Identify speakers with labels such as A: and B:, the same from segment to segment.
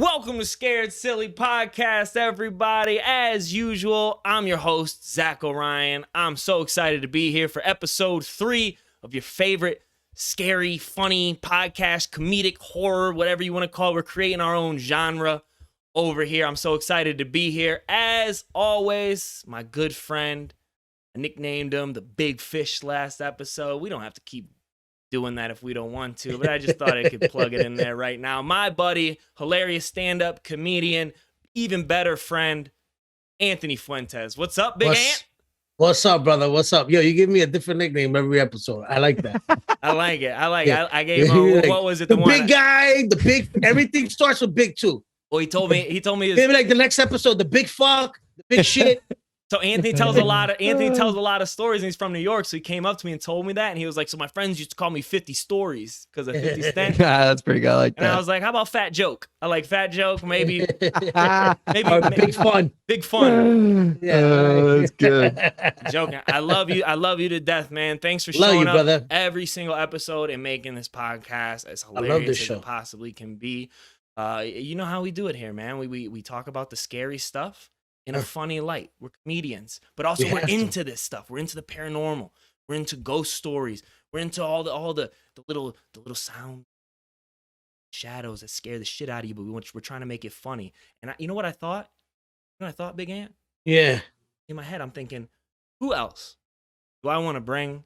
A: Welcome to Scared Silly Podcast, everybody. As usual, I'm your host, Zako Ryan. I'm so excited to be here for episode 3 of your favorite scary, funny podcast, comedic, horror, whatever you want to call it. We're creating our own genre over here. I'm so excited to be here. As always, my good friend, I nicknamed him the Big Fish last episode. We don't have to keep doing that if we don't want to, but I just thought I could plug it in there right now. My buddy, hilarious stand-up comedian, even better friend, Anthony Fuentes. What's up, Big Ant?
B: What's up, brother? What's up? Yo, you give me a different nickname every episode. I like that.
A: I like it. I gave him, what was it?
B: The big guy, the big, everything starts with big too.
A: Well, he told me
B: maybe like the next episode, the big fuck, the big shit.
A: So Anthony tells a lot of stories, and he's from New York. So he came up to me and told me that, and he was like, "So my friends used to call me 50 Stories because of 50 Cent."
C: That's pretty good. I like that.
A: And I was like, "How about Fat Joke?" I like Fat Joke, maybe
B: Big Fun.
A: Big Fun.
C: That's good.
A: Joking. I love you to death, man. Thanks for showing up
B: brother.
A: every single episode and making this podcast as hilarious as it possibly can be. You know how we do it here, man. We talk about the scary stuff in a funny light. We're comedians, but also we're into this stuff. We're into the paranormal. We're into ghost stories. We're into all the little sound shadows that scare the shit out of you. But we're trying to make it funny. And you know what I thought? You know what I thought, Big Ant?
B: Yeah.
A: In my head, I'm thinking, who else do I want to bring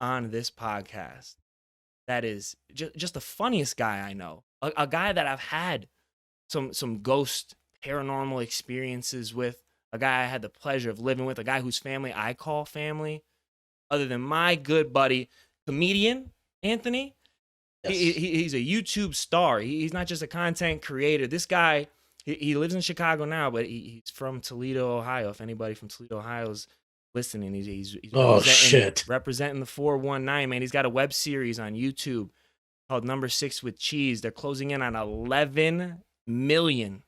A: on this podcast? That is just the funniest guy I know. A guy that I've had some ghost paranormal experiences with, a guy I had the pleasure of living with, a guy whose family I call family, other than my good buddy, comedian Anthony. Yes. He's a YouTube star. He's not just a content creator. This guy, he lives in Chicago now, but he's from Toledo, Ohio. If anybody from Toledo, Ohio is listening, he's representing the 419, man. He's got a web series on YouTube called Number 6 with Cheese. They're closing in on 11 million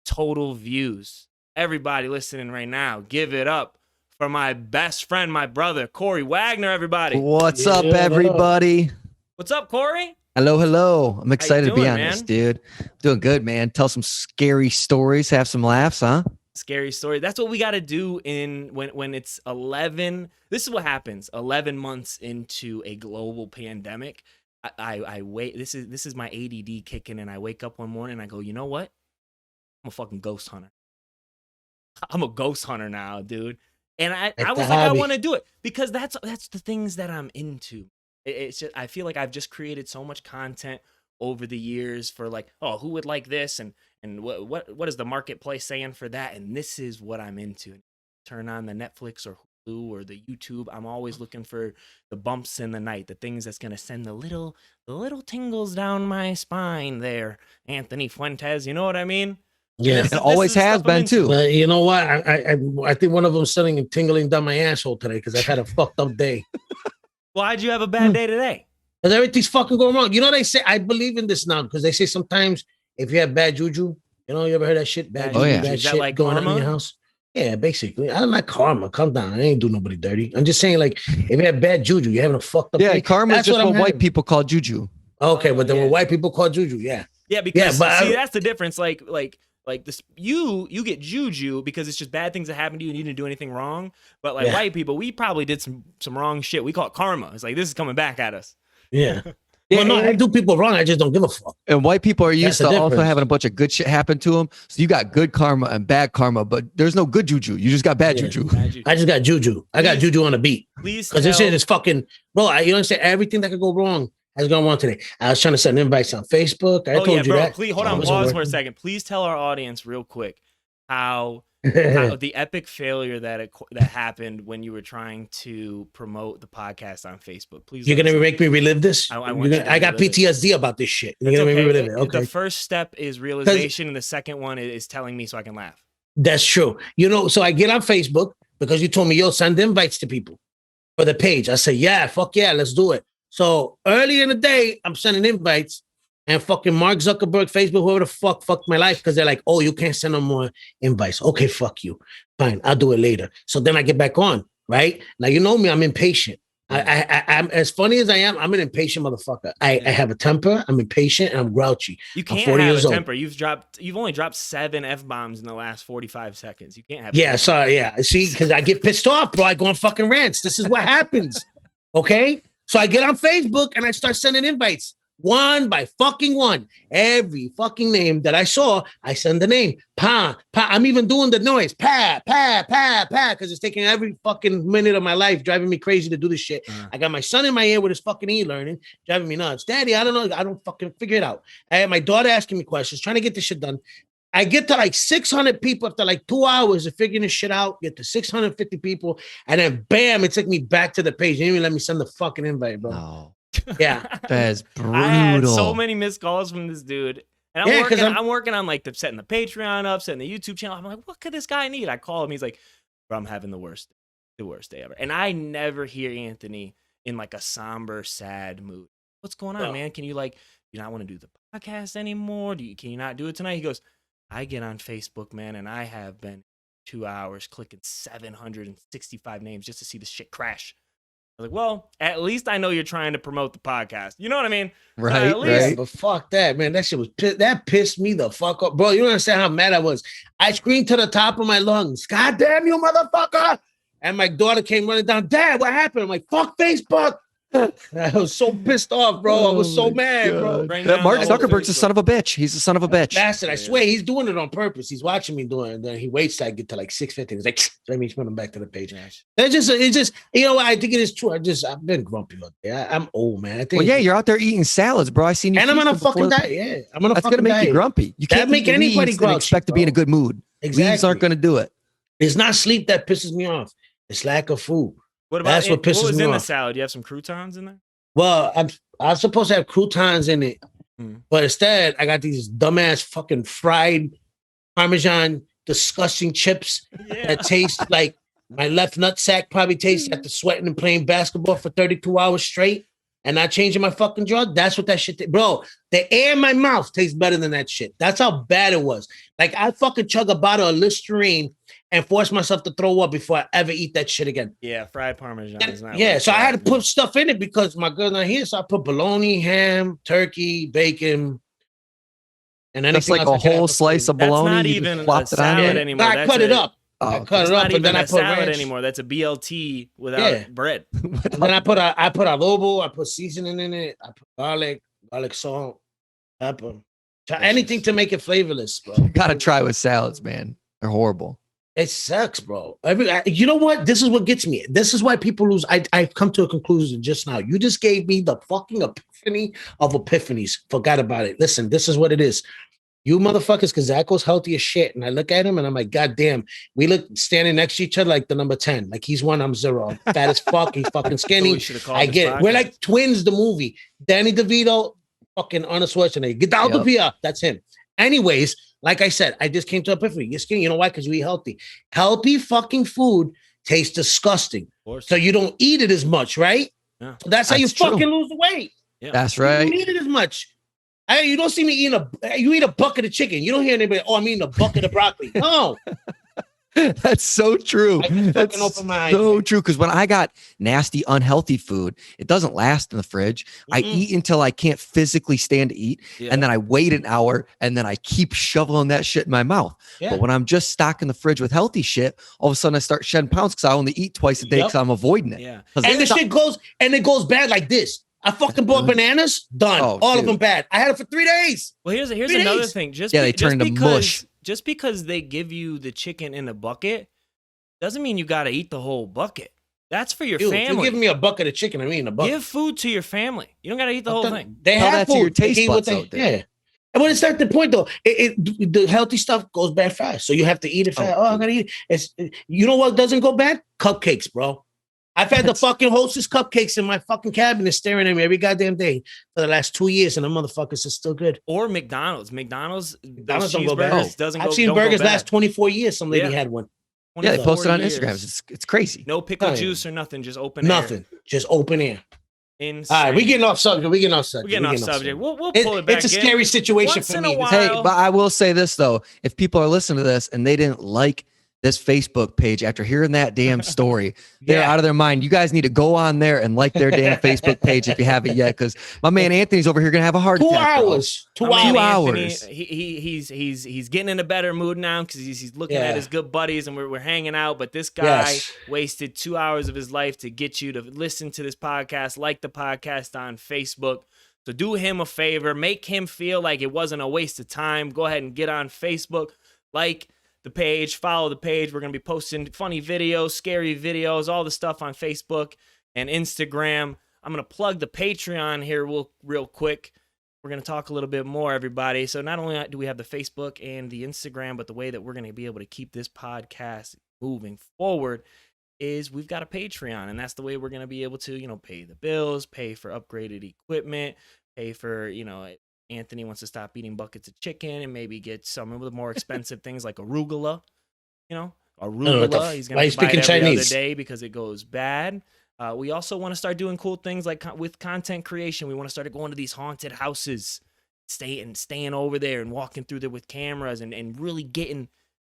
A: total views. Everybody listening right now, give it up for my best friend, my brother, Corey Wagner, everybody.
C: What's up, everybody?
A: What's up, Corey?
C: Hello. I'm excited to be on
A: man?
C: This, dude. Doing good, man. Tell some scary stories, have some laughs, huh?
A: Scary story. That's what we got to do when it's 11. This is what happens 11 months into a global pandemic. I wait. This is my ADD kicking, and I wake up one morning and I go, you know what? I'm a fucking ghost hunter. I'm a ghost hunter now, dude. And I was like, I want to do it because that's the things that I'm into. It's just, I feel like I've just created so much content over the years for like, oh, who would like this, and what is the marketplace saying for that? And this is what I'm into. Turn on the Netflix or Hulu or the YouTube. I'm always looking for the bumps in the night, the things that's gonna send the little tingles down my spine there, Anthony Fuentes. You know what I mean?
B: Yeah,
C: it always has been too.
B: But you know what? I think one of them sending and tingling down my asshole today because I've had a fucked up day.
A: Why'd you have a bad day today?
B: Because everything's fucking going wrong. You know, they say, I believe in this now because they say sometimes if you have bad juju, you know, you ever heard that shit? Bad juju, bad shit like going on in your house. Yeah, basically. I don't like karma. Calm down. I ain't do nobody dirty. I'm just saying, like, if you have bad juju, you're having a fucked up day.
C: Karma is just what white people call juju.
B: Okay, but then what white people call juju, yeah.
A: Yeah, because see, that's the difference. Like this, you get juju because it's just bad things that happen to you and you didn't do anything wrong. But like white people, we probably did some wrong shit. We call it karma. It's like this is coming back at us.
B: Yeah. Well, no, I do people wrong. I just don't give a fuck.
C: And white people are used to also having a bunch of good shit happen to them. So you got good karma and bad karma, but there's no good juju. You just got bad juju.
B: I just got juju. I got juju on the beat.
A: Please,
B: because this shit is fucking, bro. You understand? Everything that could go wrong has gone wrong today. I was trying to send invites on Facebook. I told you that.
A: Please hold on, pause for a second. Please tell our audience real quick how the epic failure that happened when you were trying to promote the podcast on Facebook. Please,
B: you're gonna make me relive this. I got PTSD about this shit. You're gonna make me relive it. Okay.
A: The first step is realization, and the second one is telling me so I can laugh.
B: That's true. You know, so I get on Facebook because you told me, yo, send invites to people for the page. I say, yeah, fuck yeah, let's do it. So early in the day, I'm sending invites. And fucking Mark Zuckerberg, Facebook, whoever the fucked my life because they're like, oh, you can't send no more invites. Okay, fuck you. Fine, I'll do it later. So then I get back on, right? Now, you know me, I'm impatient. I'm as funny as I am. I'm an impatient motherfucker. I have a temper. I'm impatient and I'm grouchy.
A: You can't have a temper. You've only dropped 7 F-bombs in the last 45 seconds. You can't have.
B: Yeah, sorry. Yeah, see, because I get pissed off, bro. I go on fucking rants. This is what happens. Okay, so I get on Facebook and I start sending invites. One by fucking one. Every fucking name that I saw, I send the name. Pa. I'm even doing the noise. Pa, because it's taking every fucking minute of my life, driving me crazy to do this shit. I got my son in my ear with his fucking e-learning, driving me nuts. Daddy, I don't know. I don't fucking figure it out. I had my daughter asking me questions, trying to get this shit done. I get to like 600 people after like 2 hours of figuring this shit out, get to 650 people, and then bam, it took me back to the page. They didn't even let me send the fucking invite, bro.
C: No.
B: Yeah,
C: that's brutal.
A: I had so many missed calls from this dude, and I'm working on like setting the Patreon up, setting the YouTube channel. I'm like, what could this guy need? I call him. He's like, bro, I'm having the worst day ever. And I never hear Anthony in like a somber, sad mood. What's going on, man? Can you not want to do the podcast anymore? Can you not do it tonight? He goes, I get on Facebook, man, and I have been 2 hours clicking 765 names just to see this shit crash. I was like, well, at least I know you're trying to promote the podcast. You know what I mean?
C: Right,
B: right. But fuck that, man. That shit that pissed me the fuck up. Bro, you don't understand how mad I was. I screamed to the top of my lungs, God damn you, motherfucker. And my daughter came running down, Dad, what happened? I'm like, fuck Facebook. I was so pissed off, bro. I was so mad, bro.
C: That Mark Zuckerberg's a son of a bitch. He's a son of a bitch.
B: Bastard, I swear he's doing it on purpose. He's watching me do it, and then he waits till I get to like 650. He's like, let me put him back to the page. It's just, you know what? I think it is true. I've been grumpy all day. I'm old, man. I think.
C: Well, yeah, you're out there eating salads, bro. I seen you.
B: And I'm on a fucking diet. Yeah, I'm on a fucking diet. That's gonna
C: make you grumpy. You can't
B: make anybody grumpy.
C: Expect to be in a good mood.
B: Exactly.
C: Leaves aren't gonna do it.
B: It's not sleep that pisses me off. It's lack of food.
A: What about what was in the salad? You have some croutons in there?
B: Well, I'm supposed to have croutons in it, but instead I got these dumbass fucking fried Parmesan disgusting chips that taste like my left nutsack probably tastes after sweating and playing basketball for 32 hours straight and not changing my fucking jaw. That's what that shit bro, the air in my mouth tastes better than that shit. That's how bad it was. Like I fucking chug a bottle of Listerine and force myself to throw up before I ever eat that shit again.
A: Yeah, fried Parmesan is not.
B: Yeah, so I had to put stuff in it because my girl's not here. So I put bologna, ham, turkey, bacon, and anything.
C: That's like a whole slice of bologna.
A: That's not even a salad anymore.
B: I cut it up. I cut it up, and then I put
A: salad
B: ranch
A: anymore. That's a BLT without bread.
B: And then I put adobo. I put seasoning in it. I put garlic salt, pepper. Anything to make it flavorless, bro.
C: You gotta try with salads, man. They're horrible.
B: It sucks, bro. You know what? This is what gets me. This is why people lose. I've come to a conclusion just now. You just gave me the fucking epiphany of epiphanies. Forgot about it. Listen, this is what it is. You motherfuckers, because Zako's healthy as shit. And I look at him and I'm like, God damn. We look standing next to each other like the number 10. Like he's 1, I'm 0. Fat as fuck. He's fucking skinny. I get it. We're like twins, the movie. Danny DeVito, fucking Arnold Schwarzenegger. Get out the PR. That's him. Anyways, like I said, I just came to epiphany. You're skinny. You know why? Because we eat healthy. Healthy fucking food tastes disgusting. So you don't eat it as much, right? Yeah. So that's how you fucking lose the weight.
C: Yeah. That's right.
B: You don't eat it as much. You don't see me eating you eat a bucket of chicken. You don't hear anybody, I'm eating a bucket of broccoli. No.
C: That's so true. That's so true. Because when I got nasty, unhealthy food, it doesn't last in the fridge. I eat until I can't physically stand to eat. Yeah. And then I wait an hour and then I keep shoveling that shit in my mouth. Yeah. But when I'm just stocking the fridge with healthy shit, all of a sudden I start shedding pounds because I only eat twice a day because I'm avoiding it.
A: Yeah.
B: And the shit goes bad like this. I fucking bought bananas. Done. All of them bad. I had it for 3 days.
A: Well, here's another thing.
C: They turn to mush.
A: Just because they give you the chicken in a bucket doesn't mean you got to eat the whole bucket. That's for your family.
B: If you give me a bucket of chicken, I'm eating a bucket.
A: Give food to your family. You don't got to eat the whole thing.
B: They have food. Your taste buds out there. Yeah. And when it's not the point, though, the healthy stuff goes bad fast. So you have to eat it fast. I got to eat it. You know what doesn't go bad? Cupcakes, bro. I've had the fucking Hostess cupcakes in my fucking cabinet staring at me every goddamn day for the last 2 years, and the motherfuckers are still good.
A: Or McDonald's don't go
B: bad. I've seen burgers last 24 years. Some lady had one.
C: Yeah, they posted on Instagram. It's crazy.
A: No pickle juice or nothing. Just open
B: air. Nothing. Just open air.
A: Insane.
B: All right, we're getting off subject.
A: We're getting off subject. We'll pull it back.
B: It's a scary situation for me.
C: Hey, but I will say this though: if people are listening to this and they didn't like this Facebook page after hearing that damn story. They're out of their mind. You guys need to go on there and like their damn Facebook page if you haven't yet, because my man Anthony's over here gonna have a heart attack.
B: 2 hours. 2
C: hours.
A: He's getting in a better mood now because he's looking at his good buddies and we're hanging out. But this guy wasted 2 hours of his life to get you to listen to this podcast, like the podcast on Facebook. So do him a favor, make him feel like it wasn't a waste of time. Go ahead and get on Facebook, like the page, follow the page. We're going to be posting funny videos, scary videos, all the stuff on Facebook and Instagram. I'm going to plug the Patreon here real quick. We're going to talk a little bit more, everybody. So not only do we have the Facebook and the Instagram, but the way that we're going to be able to keep this podcast moving forward is we've got a Patreon, and that's the way we're going to be able to, pay the bills, pay for upgraded equipment, pay for, Anthony wants to stop eating buckets of chicken and maybe get some of the more expensive things like arugula, arugula. He's going to buy it every other day because it goes bad. We also want to start doing cool things like with content creation. We want to start going to these haunted houses, staying over there and walking through there with cameras and really getting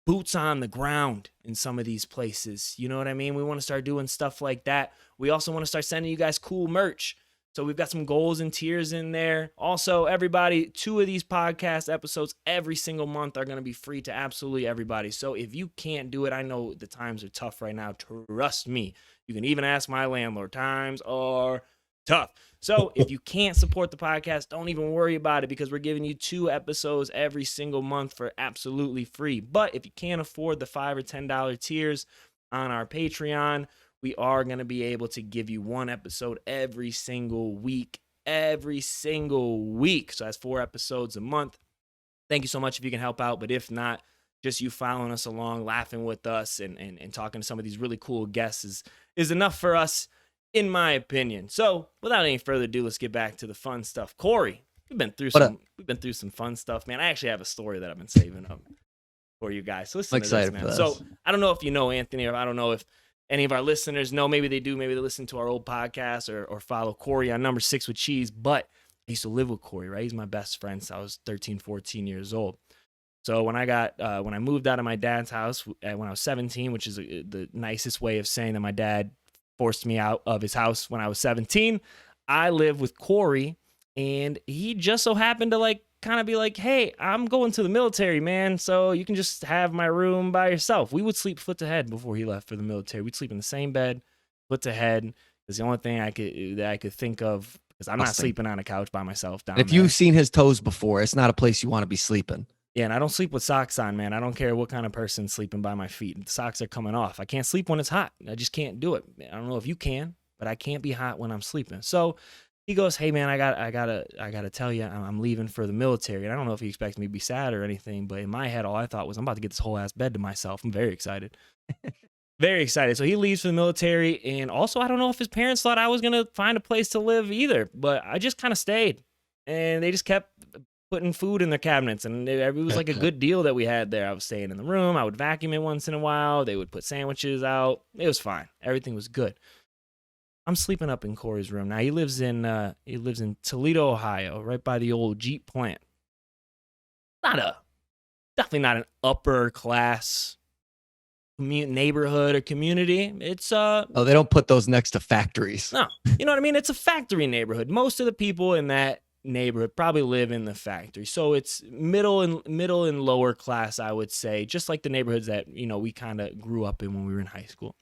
A: boots on the ground in some of these places. You know what I mean? We want to start doing stuff like that. We also want to start sending you guys cool merch. So we've got some goals and tiers in there. Also, everybody, 2 of these podcast episodes every single month are going to be free to absolutely everybody. So if you can't do it, I know the times are tough right now. Trust me. You can even ask my landlord. Times are tough. So if you can't support the podcast, don't even worry about it because we're giving you 2 episodes every single month for absolutely free. But if you can't afford the $5 or $10 tiers on our Patreon, we are going to be able to give you 1 episode every single week. So that's 4 episodes a month. Thank you so much if you can help out. But if not, just you following us along, laughing with us, and talking to some of these really cool guests is enough for us, in my opinion. So without any further ado, let's get back to the fun stuff. Corey, we've been through some fun stuff, man. I actually have a story that I've been saving up for you guys. So listen to this, man. So I don't know if you know Anthony, or I don't know if any of our listeners know. Maybe they do. Maybe they listen to our old podcast or follow Corey on Number 6 with Cheese. But I used to live with Corey, right? He's my best friend since I was 13, 14 years old. So when I moved out of my dad's house when I was 17, which is the nicest way of saying that my dad forced me out of his house when I was 17, I lived with Corey, and he just so happened to kind of be like, hey, I'm going to the military, man, so you can just have my room by yourself. We would sleep foot to head before he left for the military. We'd sleep in the same bed, foot to head. It's the only thing I could think of, because I'm not sleeping on a couch by myself down there.
C: If you've seen his toes before, it's not a place you want to be sleeping.
A: Yeah, and I don't sleep with socks on, man. I don't care what kind of person's sleeping by my feet. The socks are coming off. I can't sleep when it's hot. I just can't do it. I don't know if you can, but I can't be hot when I'm sleeping. So he goes, hey, man, I gotta tell you, I'm leaving for the military. And I don't know if he expects me to be sad or anything, but in my head, all I thought was, I'm about to get this whole ass bed to myself. I'm very excited. Very excited. So he leaves for the military. And also, I don't know if his parents thought I was going to find a place to live either, but I just kind of stayed. And they just kept putting food in their cabinets, and it was like a good deal that we had there. I was staying in the room. I would vacuum it once in a while. They would put sandwiches out. It was fine. Everything was good. I'm sleeping up in Corey's room. Now he lives in Toledo, Ohio, right by the old Jeep plant. Definitely not an upper class neighborhood or community. It's they
C: don't put those next to factories.
A: No, you know what I mean? It's a factory neighborhood. Most of the people in that neighborhood probably live in the factory, so it's middle and lower class, I would say, just like the neighborhoods that we kind of grew up in when we were in high school.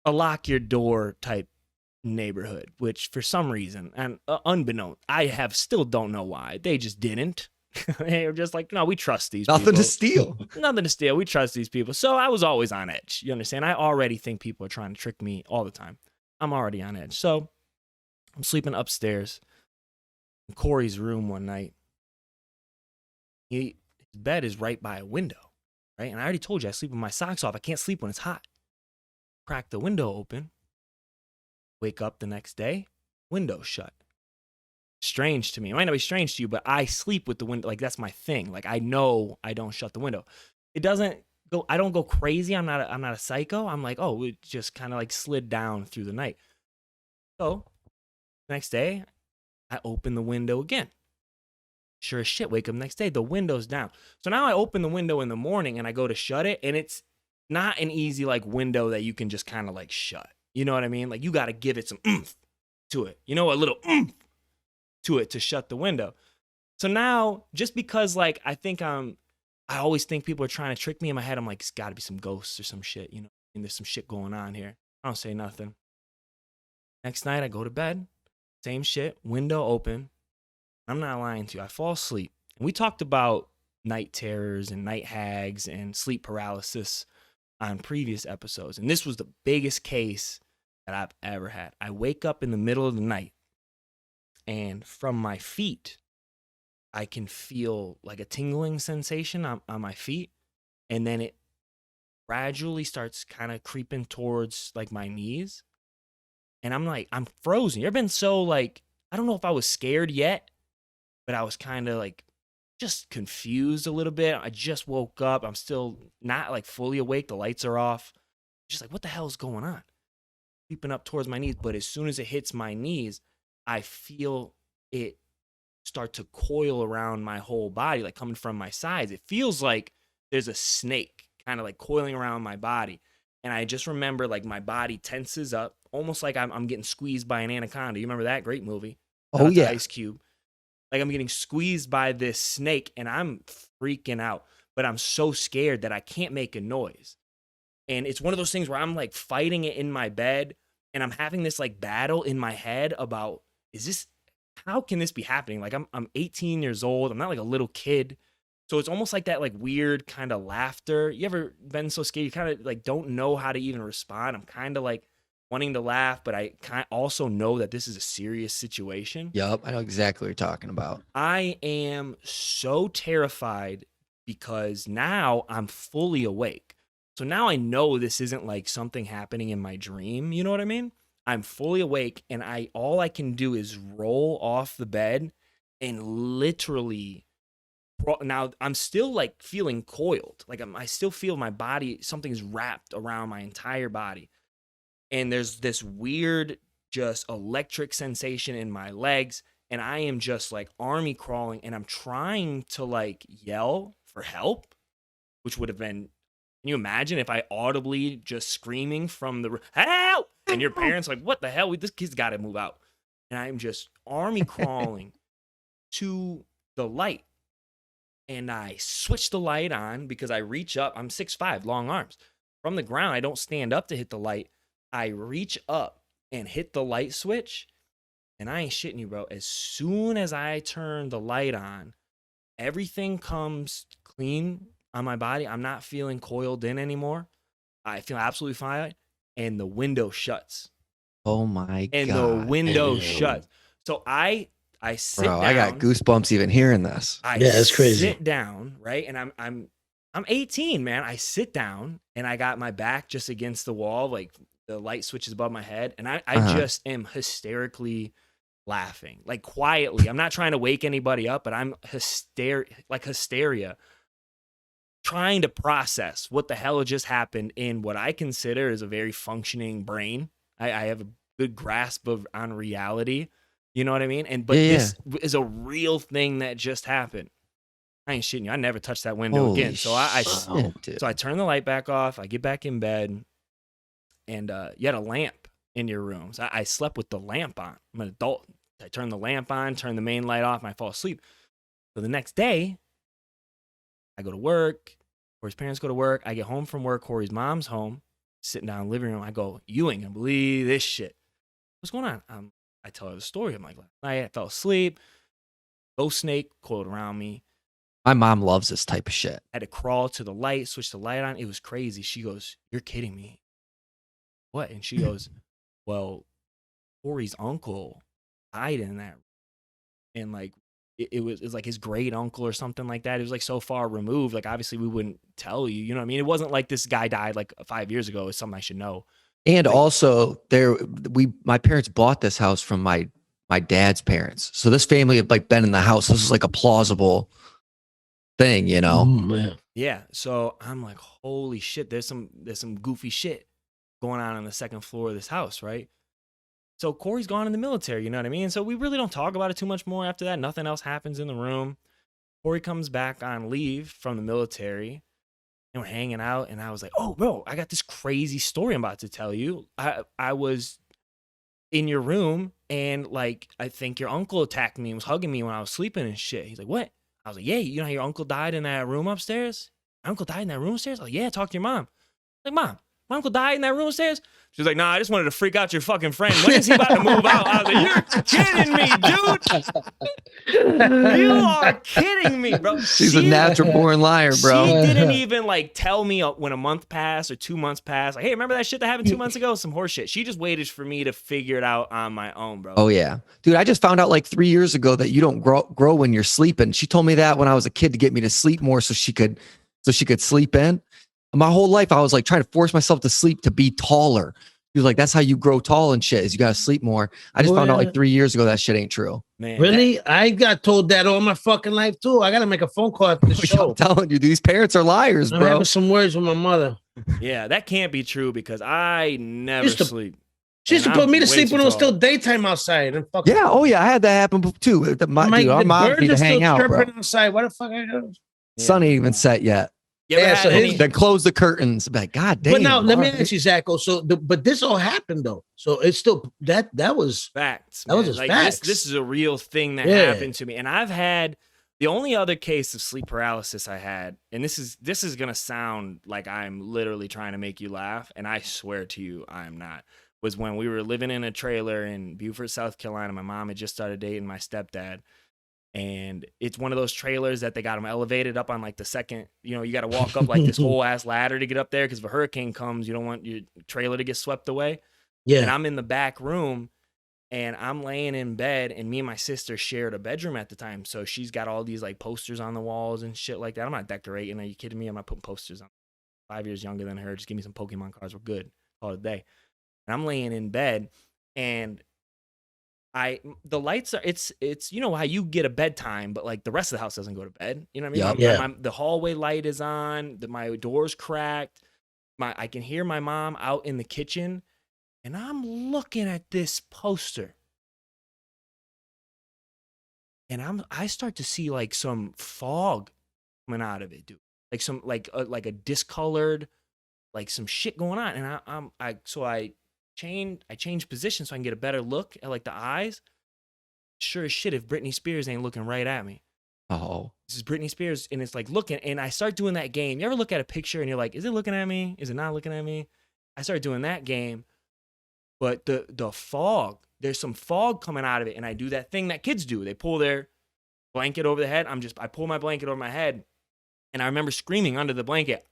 A: A lock your door type neighborhood, which for some reason, and unbeknownst, I still don't know why, they just didn't. They were just like, no, we trust these
C: people.
A: Nothing to steal. We trust these people. So I was always on edge. You understand? I already think people are trying to trick me all the time. I'm already on edge. So I'm sleeping upstairs in Corey's room one night. His bed is right by a window, right? And I already told you I sleep with my socks off. I can't sleep when it's hot. Crack the window open. Wake up the next day, window shut. Strange to me. It might not be strange to you, but I sleep with the window. Like, that's my thing. Like, I know I don't shut the window. It doesn't go, I don't go crazy. I'm not a psycho. I'm like, oh, it just kind of like slid down through the night. So next day, I open the window again. Sure as shit, wake up next day, the window's down. So now I open the window in the morning and I go to shut it, and it's not an easy like window that you can just kind of like shut. You know what I mean? Like you got to give it some oomph to it. You know, a little oomph to it to shut the window. So now, just because like I always think people are trying to trick me in my head. I'm like, it's got to be some ghosts or some shit, you know, and there's some shit going on here. I don't say nothing. Next night, I go to bed, same shit, window open. I'm not lying to you. I fall asleep. And we talked about night terrors and night hags and sleep paralysis on previous episodes. And this was the biggest case that I've ever had. I wake up in the middle of the night, and from my feet, I can feel like a tingling sensation on my feet. And then it gradually starts kind of creeping towards like my knees. And I'm like, I'm frozen. You ever been so like, I don't know if I was scared yet, but I was kind of like just confused a little bit. I just woke up. I'm still not like fully awake. The lights are off. Just like, what the hell is going on? Creeping up towards my knees. But as soon as it hits my knees, I feel it start to coil around my whole body, like coming from my sides. It feels like there's a snake kind of like coiling around my body. And I just remember like my body tenses up, almost like I'm getting squeezed by an anaconda. You remember that great movie?
C: Oh, yeah.
A: Ice Cube. Like I'm getting squeezed by this snake and I'm freaking out, but I'm so scared that I can't make a noise. And it's one of those things where I'm like fighting it in my bed, and I'm having this like battle in my head about, how can this be happening? Like I'm 18 years old. I'm not like a little kid. So it's almost like that like weird kind of laughter. You ever been so scared you kind of like don't know how to even respond? I'm kind of like wanting to laugh, but I also know that this is a serious situation.
C: Yup, I know exactly what you're talking about.
A: I am so terrified because now I'm fully awake. So now I know this isn't like something happening in my dream. You know what I mean? I'm fully awake, and all I can do is roll off the bed and literally. Now I'm still like feeling coiled. Like I still feel my body, something's wrapped around my entire body. And there's this weird, just electric sensation in my legs. And I am just like army crawling, and I'm trying to like yell for help, which would have been, can you imagine if I audibly just screaming from the, help! And your parents like, what the hell? This kid's got to move out. And I'm just army crawling to the light. And I switch the light on because I reach up. I'm 6'5", long arms. From the ground, I don't stand up to hit the light. I reach up and hit the light switch. And I ain't shitting you, bro. As soon as I turn the light on, everything comes clean on my body. I'm not feeling coiled in anymore. I feel absolutely fine. And the window shuts.
C: Oh, my God.
A: And the window shuts. So I sit down.
C: I got goosebumps even hearing this.
B: That's crazy.
A: Sit down, right? And I'm 18, man. I sit down and I got my back just against the wall, like the light switches above my head, and I just am hysterically laughing, like quietly. I'm not trying to wake anybody up, but I'm hysteria, trying to process what the hell just happened in what I consider is a very functioning brain. I have a good grasp on reality. You know what I mean? But this is a real thing that just happened. I ain't shitting you. I never touched that window again. So I turn the light back off. I get back in bed, and you had a lamp in your room. So I slept with the lamp on. I'm an adult. I turn the lamp on, turn the main light off, and I fall asleep. So the next day, I go to work. Corey's parents go to work. I get home from work. Corey's mom's home, sitting down in the living room. I go, you ain't gonna believe this shit. What's going on? I tell her the story. I'm like, last night I fell asleep. Ghost snake coiled around me.
C: My mom loves this type of shit.
A: I had to crawl to the light, switch the light on. It was crazy. She goes, you're kidding me. What? And she goes, well, Corey's uncle died in that. And like, it was like his great uncle or something like that. It was like so far removed. Like, obviously we wouldn't tell you, you know what I mean? It wasn't like this guy died like 5 years ago. It's something I should know.
C: And also my parents bought this house from my dad's parents. So this family had like been in the house. This is like a plausible thing, you know?
A: Yeah. So I'm like, holy shit, there's some goofy shit going on the second floor of this house, right? So Corey's gone in the military, you know what I mean? So we really don't talk about it too much more after that. Nothing else happens in the room. Corey comes back on leave from the military, and we're hanging out, and I was like, oh, bro, I got this crazy story I'm about to tell you. I was in your room, and like, I think your uncle attacked me and was hugging me when I was sleeping and shit. He's like, what? I was like, yeah, you know how your uncle died in that room upstairs? My uncle died in that room upstairs? I was like, yeah, talk to your mom. I'm like, Mom, my uncle died in that room upstairs? She's like, nah, I just wanted to freak out your fucking friend. When is he about to move out? I was like, you're kidding me, dude. You are kidding me, bro.
C: She's a natural born liar, bro.
A: She didn't even like tell me when a month passed or 2 months passed. Like, hey, remember that shit that happened 2 months ago? Some horse shit. She just waited for me to figure it out on my own, bro.
C: Oh yeah, dude. I just found out like 3 years ago that you don't grow when you're sleeping. She told me that when I was a kid to get me to sleep more so she could sleep in. My whole life I was like trying to force myself to sleep to be taller. He was like, that's how you grow tall and shit, is you gotta sleep more. I just found out like 3 years ago that shit ain't true.
A: Man,
B: really? I got told that all my fucking life too. I gotta make a phone call after the show.
C: I'm telling you, these parents are liars,
B: I'm
C: bro.
B: having some words with my mother.
A: Yeah, that can't be true because I never sleep.
B: She used to put me to sleep when it was still daytime outside. And
C: yeah, oh yeah, I had that happen too. Dude, our mom need to hang out, bro.
B: Outside. What the fuck I do?
C: Sun ain't even set yet.
A: Yeah,
B: so
C: then close the curtains. Like, God damn.
B: But now let me ask you, Zako. So, but this all happened though. So it's still that was
A: facts.
B: That
A: man.
B: was just
A: like
B: facts.
A: This is a real thing that happened to me, and I've had the only other case of sleep paralysis I had, and this is gonna sound like I'm literally trying to make you laugh, and I swear to you, I am not. Was when we were living in a trailer in Beaufort, South Carolina. My mom had just started dating my stepdad. And it's one of those trailers that they got them elevated up on like the second, you got to walk up like this whole ass ladder to get up there. Cause if a hurricane comes, you don't want your trailer to get swept away.
B: Yeah.
A: And I'm in the back room and I'm laying in bed, and me and my sister shared a bedroom at the time. So she's got all these like posters on the walls and shit like that. I'm not decorating. Are you kidding me? I'm not putting posters on. 5 years younger than her. Just give me some Pokemon cards. We're good. Call it a day. And I'm laying in bed, and the lights are it's how you get a bedtime, but like the rest of the house doesn't go to bed. You know what I mean?
C: Yep.
A: The hallway light is on, my door's cracked. I can hear my mom out in the kitchen, and I'm looking at this poster. And I start to see like some fog coming out of it, dude. Like some like a discolored, like some shit going on. And I change position so I can get a better look at like the eyes. Sure as shit if Britney Spears ain't looking right at me.
C: Oh.
A: This is Britney Spears, and it's like looking, and I start doing that game. You ever look at a picture and you're like, is it looking at me? Is it not looking at me? I started doing that game. But the fog, there's some fog coming out of it, and I do that thing that kids do. They pull their blanket over the head. I pull my blanket over my head, and I remember screaming under the blanket.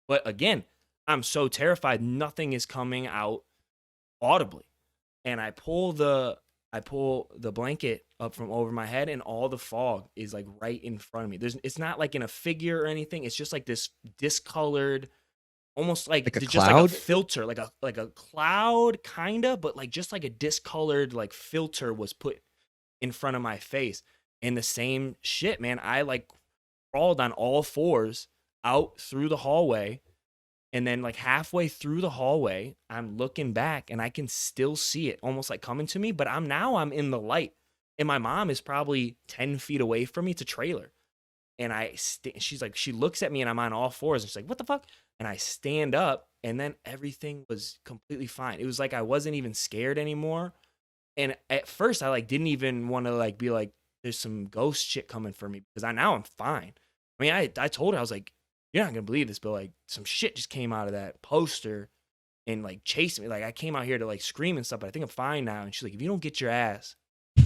A: But again, I'm so terrified, nothing is coming out audibly. And I pull the blanket up from over my head, and all the fog is like right in front of me. It's not like in a figure or anything. It's just like this discolored, almost like
C: a
A: just
C: cloud?
A: like a filter, like a cloud kinda, but like just like a discolored like filter was put in front of my face. And the same shit, man. I like crawled on all fours out through the hallway. And then like halfway through the hallway, I'm looking back and I can still see it almost like coming to me, but I'm in the light. And my mom is probably 10 feet away from me. It's a trailer. And she's like, she looks at me and I'm on all fours. And she's like, what the fuck? And I stand up, and then everything was completely fine. It was like I wasn't even scared anymore. And at first I like didn't even want to like be like, there's some ghost shit coming for me, because now I'm fine. I mean, I told her, I was like, you're not gonna believe this, but like some shit just came out of that poster and like chased me. Like I came out here to like scream and stuff, but I think I'm fine now. And she's like, if you don't get your ass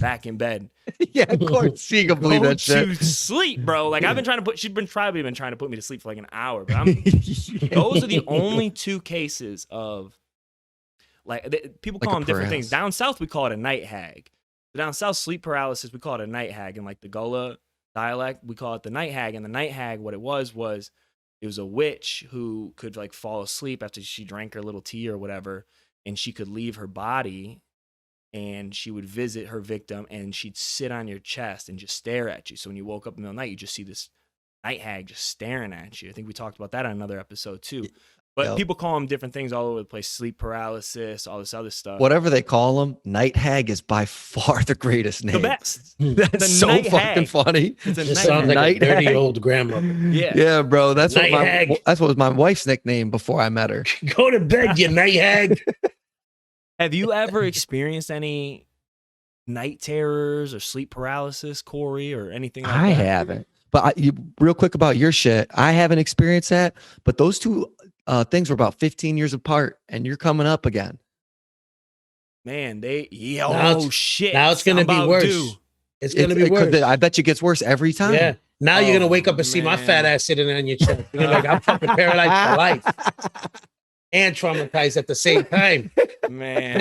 A: back in bed,
C: yeah, of course, she can believe that shit.
A: To sleep, bro. Like she's probably been trying to put me to sleep for like an hour. But those are the only two cases of like people call them different things. Down south we call it a night hag. Down south, sleep paralysis, we call it a night hag. In like the Gullah dialect, we call it the night hag. And the night hag, what it was it was a witch who could like fall asleep after she drank her little tea or whatever, and she could leave her body, and she would visit her victim, and she'd sit on your chest and just stare at you. So when you woke up in the middle of the night, you just see this night hag just staring at you. I think we talked about that on another episode too. But people call them different things all over the place. Sleep paralysis, all this other stuff.
C: Whatever they call them, night hag is by far the greatest name.
A: The best.
C: That's so fucking
A: hag.
C: funny.
B: It sounds like a dirty old grandmother.
C: Yeah, bro. That's what was my wife's nickname before I met her.
B: Go to bed, you night hag.
A: Have you ever experienced any night terrors or sleep paralysis, Corey, or anything like that?
C: I haven't. But real quick about your shit, I haven't experienced that. But those two things were about 15 years apart, and you're coming up again.
A: Man, shit.
B: Now it's gonna be worse. It's gonna be worse.
C: I bet you it gets worse every time.
B: Yeah. Now you're gonna wake up and see my fat ass sitting on your chest. You're like, I'm fucking paralyzed for life and traumatized at the same time.
A: Man,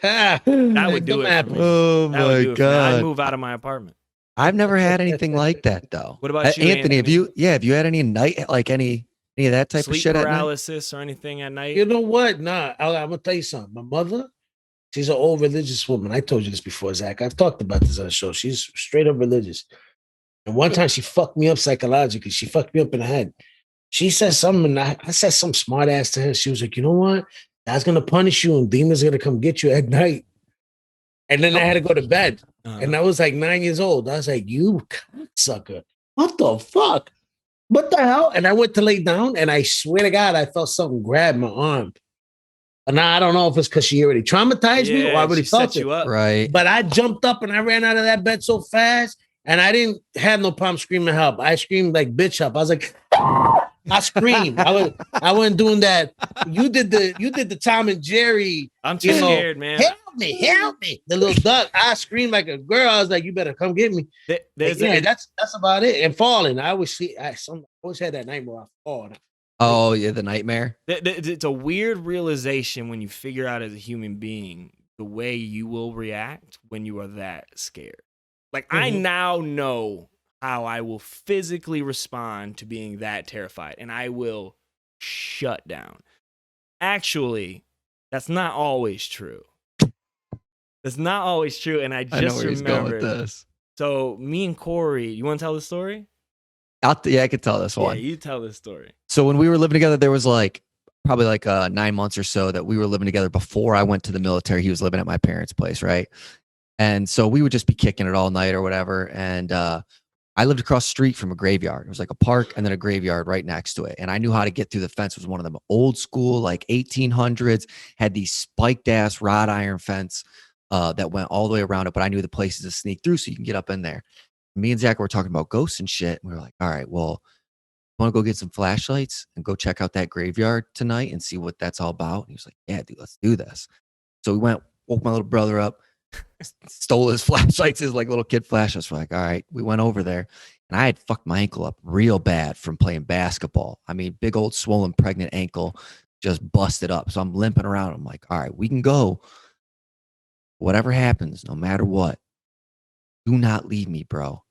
A: that would do it.
C: Oh my God!
A: I'd move out of my apartment.
C: I've never had anything like that though.
A: What about you,
C: Anthony? Have you had any night, like any of that type of shit
A: paralysis or anything at night?
B: You know what? Nah, I'm gonna tell you something. My mother, she's an old religious woman. I told you this before, Zach. I've talked about this on the show. She's straight up religious. And one time she fucked me up psychologically. She fucked me up in the head. She said something, and I said some smart ass to her. She was like, you know what? God's gonna punish you and demons are gonna come get you at night. And then I had to go to bed. And I was like 9 years old. I was like, you sucker. What the fuck? What the hell? And I went to lay down, and I swear to God, I felt something grab my arm. And now I don't know if it's because she already traumatized me or I really felt it.
C: Right.
B: But I jumped up and I ran out of that bed so fast, and I didn't have no problem screaming help. I screamed like bitch help. I was like, I screamed. I wasn't doing that. You did the Tom and Jerry.
A: I'm too scared, man.
B: Help me. The little duck. I screamed like a girl. I was like, you better come get me. That's about it. And falling. I always had that nightmare I fall.
C: Oh yeah, the nightmare.
A: It's a weird realization when you figure out as a human being the way you will react when you are that scared. Like I now know how I will physically respond to being that terrified, and I will shut down. Actually, that's not always true. That's not always true, and I just remembered this. So me and Corey, you want to tell the story?
C: I could tell this one.
A: Yeah, you tell this story.
C: So when we were living together, there was probably 9 months or so that we were living together before I went to the military. He was living at my parents' place, right? And so we would just be kicking it all night or whatever. And I lived across the street from a graveyard. It was like a park and then a graveyard right next to it. And I knew how to get through the fence. It was one of them old school, like 1800s, had these spiked ass wrought iron fence that went all the way around it. But I knew the places to sneak through so you can get up in there. Me and Zach were talking about ghosts and shit. And we were like, all right, well, want to go get some flashlights and go check out that graveyard tonight and see what that's all about? And he was like, yeah, dude, let's do this. So we went, woke my little brother up, stole his flashlights, his little kid flashlights. We're like, all right, we went over there, and I had fucked my ankle up real bad from playing basketball. I mean, big old swollen pregnant ankle, just busted up. So I'm limping around. I'm like, all right, we can go. Whatever happens, no matter what, do not leave me, bro.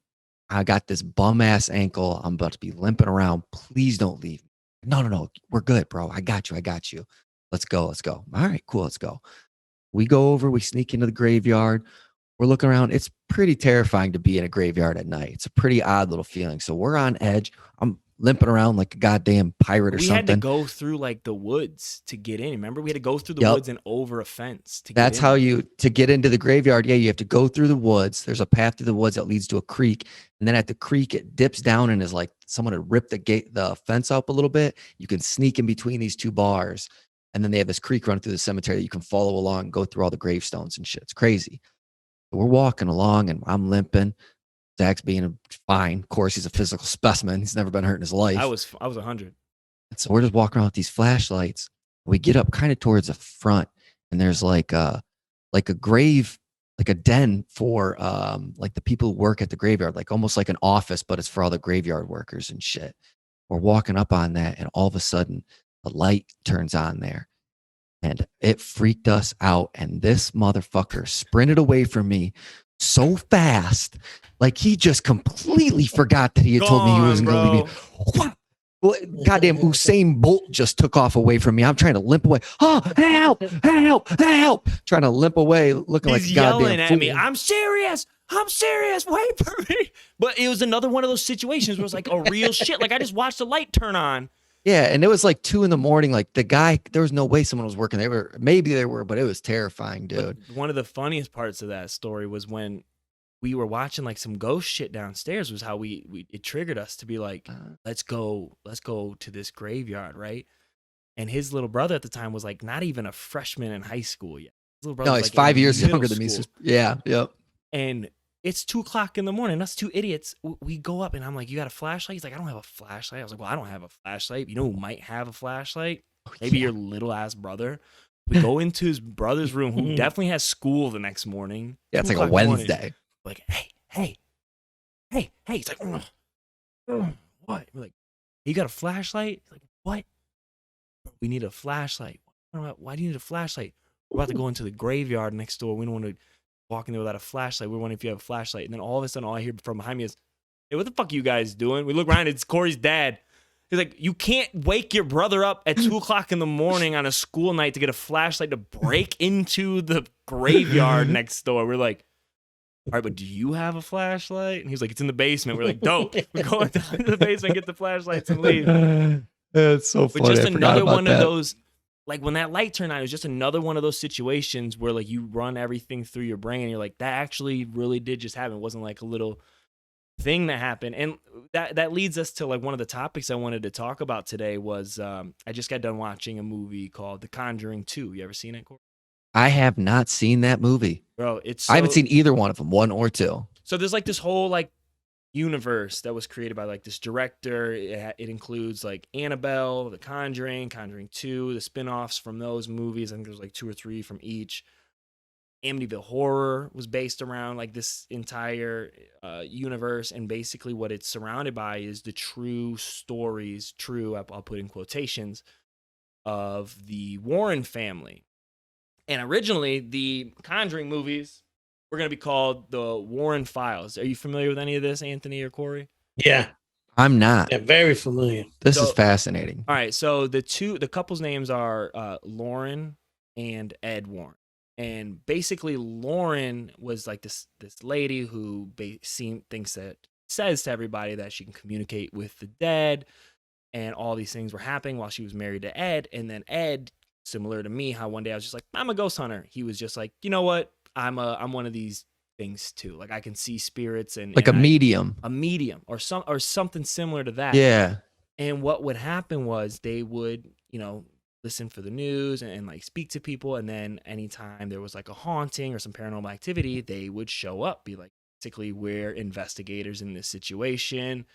C: I got this bum ass ankle. I'm about to be limping around. Please don't leave me. No. We're good, bro. I got you. Let's go. All right, cool. Let's go. We go over, we sneak into the graveyard. We're looking around. It's pretty terrifying to be in a graveyard at night. It's a pretty odd little feeling. So we're on edge. I'm limping around like a goddamn pirate or something. We had
A: to go through the woods to get in. Remember, we had to go through the woods and over a fence to get in.
C: That's how to get into the graveyard. Yeah, you have to go through the woods. There's a path through the woods that leads to a creek. And then at the creek, it dips down and is like someone had ripped the fence up a little bit. You can sneak in between these two bars. And then they have this creek running through the cemetery that you can follow along and go through all the gravestones and shit. It's crazy. We're walking along and I'm limping. Zach's being fine. Of course, he's a physical specimen. He's never been hurt in his life.
A: I was 100.
C: And so we're just walking around with these flashlights. We get up kind of towards the front, and there's like a grave, like a den for the people who work at the graveyard, like almost like an office, but it's for all the graveyard workers and shit. We're walking up on that, and all of a sudden, the light turns on there, and it freaked us out. And this motherfucker sprinted away from me so fast, like he just completely forgot that he had told me he wasn't going to leave me. What? Well, goddamn Usain Bolt just took off away from me. I'm trying to limp away. Oh, help! Trying to limp away, looking
A: He's
C: like a goddamn
A: yelling at
C: fool.
A: me. I'm serious. Wait for me. But it was another one of those situations where it was like a real shit. Like I just watched the light turn on.
C: Yeah, and it was like 2 a.m. Like the guy, there was no way someone was working. Maybe they were, but it was terrifying, dude.
A: But one of the funniest parts of that story was when we were watching like some ghost shit downstairs. Was how it triggered us to be like, let's go to this graveyard, right? And his little brother at the time was like not even a freshman in high school yet. His little brother
C: No,
A: was
C: he's
A: like
C: 5
A: in
C: years
A: middle
C: younger than me.
A: school.
C: Yeah, yep.
A: And it's 2:00 in the morning. Us two idiots, we go up and I'm like, you got a flashlight? He's like, I don't have a flashlight. I was like, well, I don't have a flashlight. You know who might have a flashlight? Maybe your little ass brother. We go into his brother's room, who definitely has school the next morning.
C: Yeah, it's like a Wednesday.
A: Like, hey. He's like, what? We're like, you got a flashlight? He's like, what? We need a flashlight. Why do you need a flashlight? We're about to go into the graveyard next door. We don't want to walk in there without a flashlight. We're wondering if you have a flashlight. And then all of a sudden, all I hear from behind me is, hey, what the fuck are you guys doing? We look around, it's Corey's dad. He's like, you can't wake your brother up at 2:00 in the morning on a school night to get a flashlight to break into the graveyard next door. We're like, all right, but do you have a flashlight? And he's like, it's in the basement. We're like, dope. We're going down to the basement, get the flashlights and leave.
C: It's so funny.
A: But just another one of those, like when that light turned on, it was just another one of those situations where like you run everything through your brain and you're like, that actually really did just happen. It wasn't like a little thing that happened. And that leads us to like one of the topics I wanted to talk about today was I just got done watching a movie called The Conjuring 2. You ever seen it, Corey?
C: I have not seen that movie.
A: Bro,
C: I haven't seen either one of them, 1 or 2.
A: So there's like this whole like universe that was created by like this director. It includes like Annabelle, The Conjuring, Conjuring 2, the spin-offs from those movies. I think there's like 2 or 3 from each. Amityville Horror was based around like this entire universe, and basically what it's surrounded by is the true stories, I'll put in quotations, of the Warren family. And originally the Conjuring movies were going to be called the Warren Files. Are you familiar with any of this, Anthony or Corey?
B: Yeah.
C: I'm not.
B: Yeah, very familiar.
C: This is fascinating.
A: All right, so the couple's names are Lauren and Ed Warren. And basically Lauren was like this lady who says to everybody that she can communicate with the dead, and all these things were happening while she was married to Ed. And then Ed, similar to me, how one day I was just like, I'm a ghost hunter. He was just like, you know what? I'm one of these things too. Like I can see spirits and
C: like a medium
A: or something similar to that.
C: Yeah.
A: And what would happen was they would, listen for the news and like speak to people. And then anytime there was like a haunting or some paranormal activity, they would show up, be like, basically, we're investigators in this situation.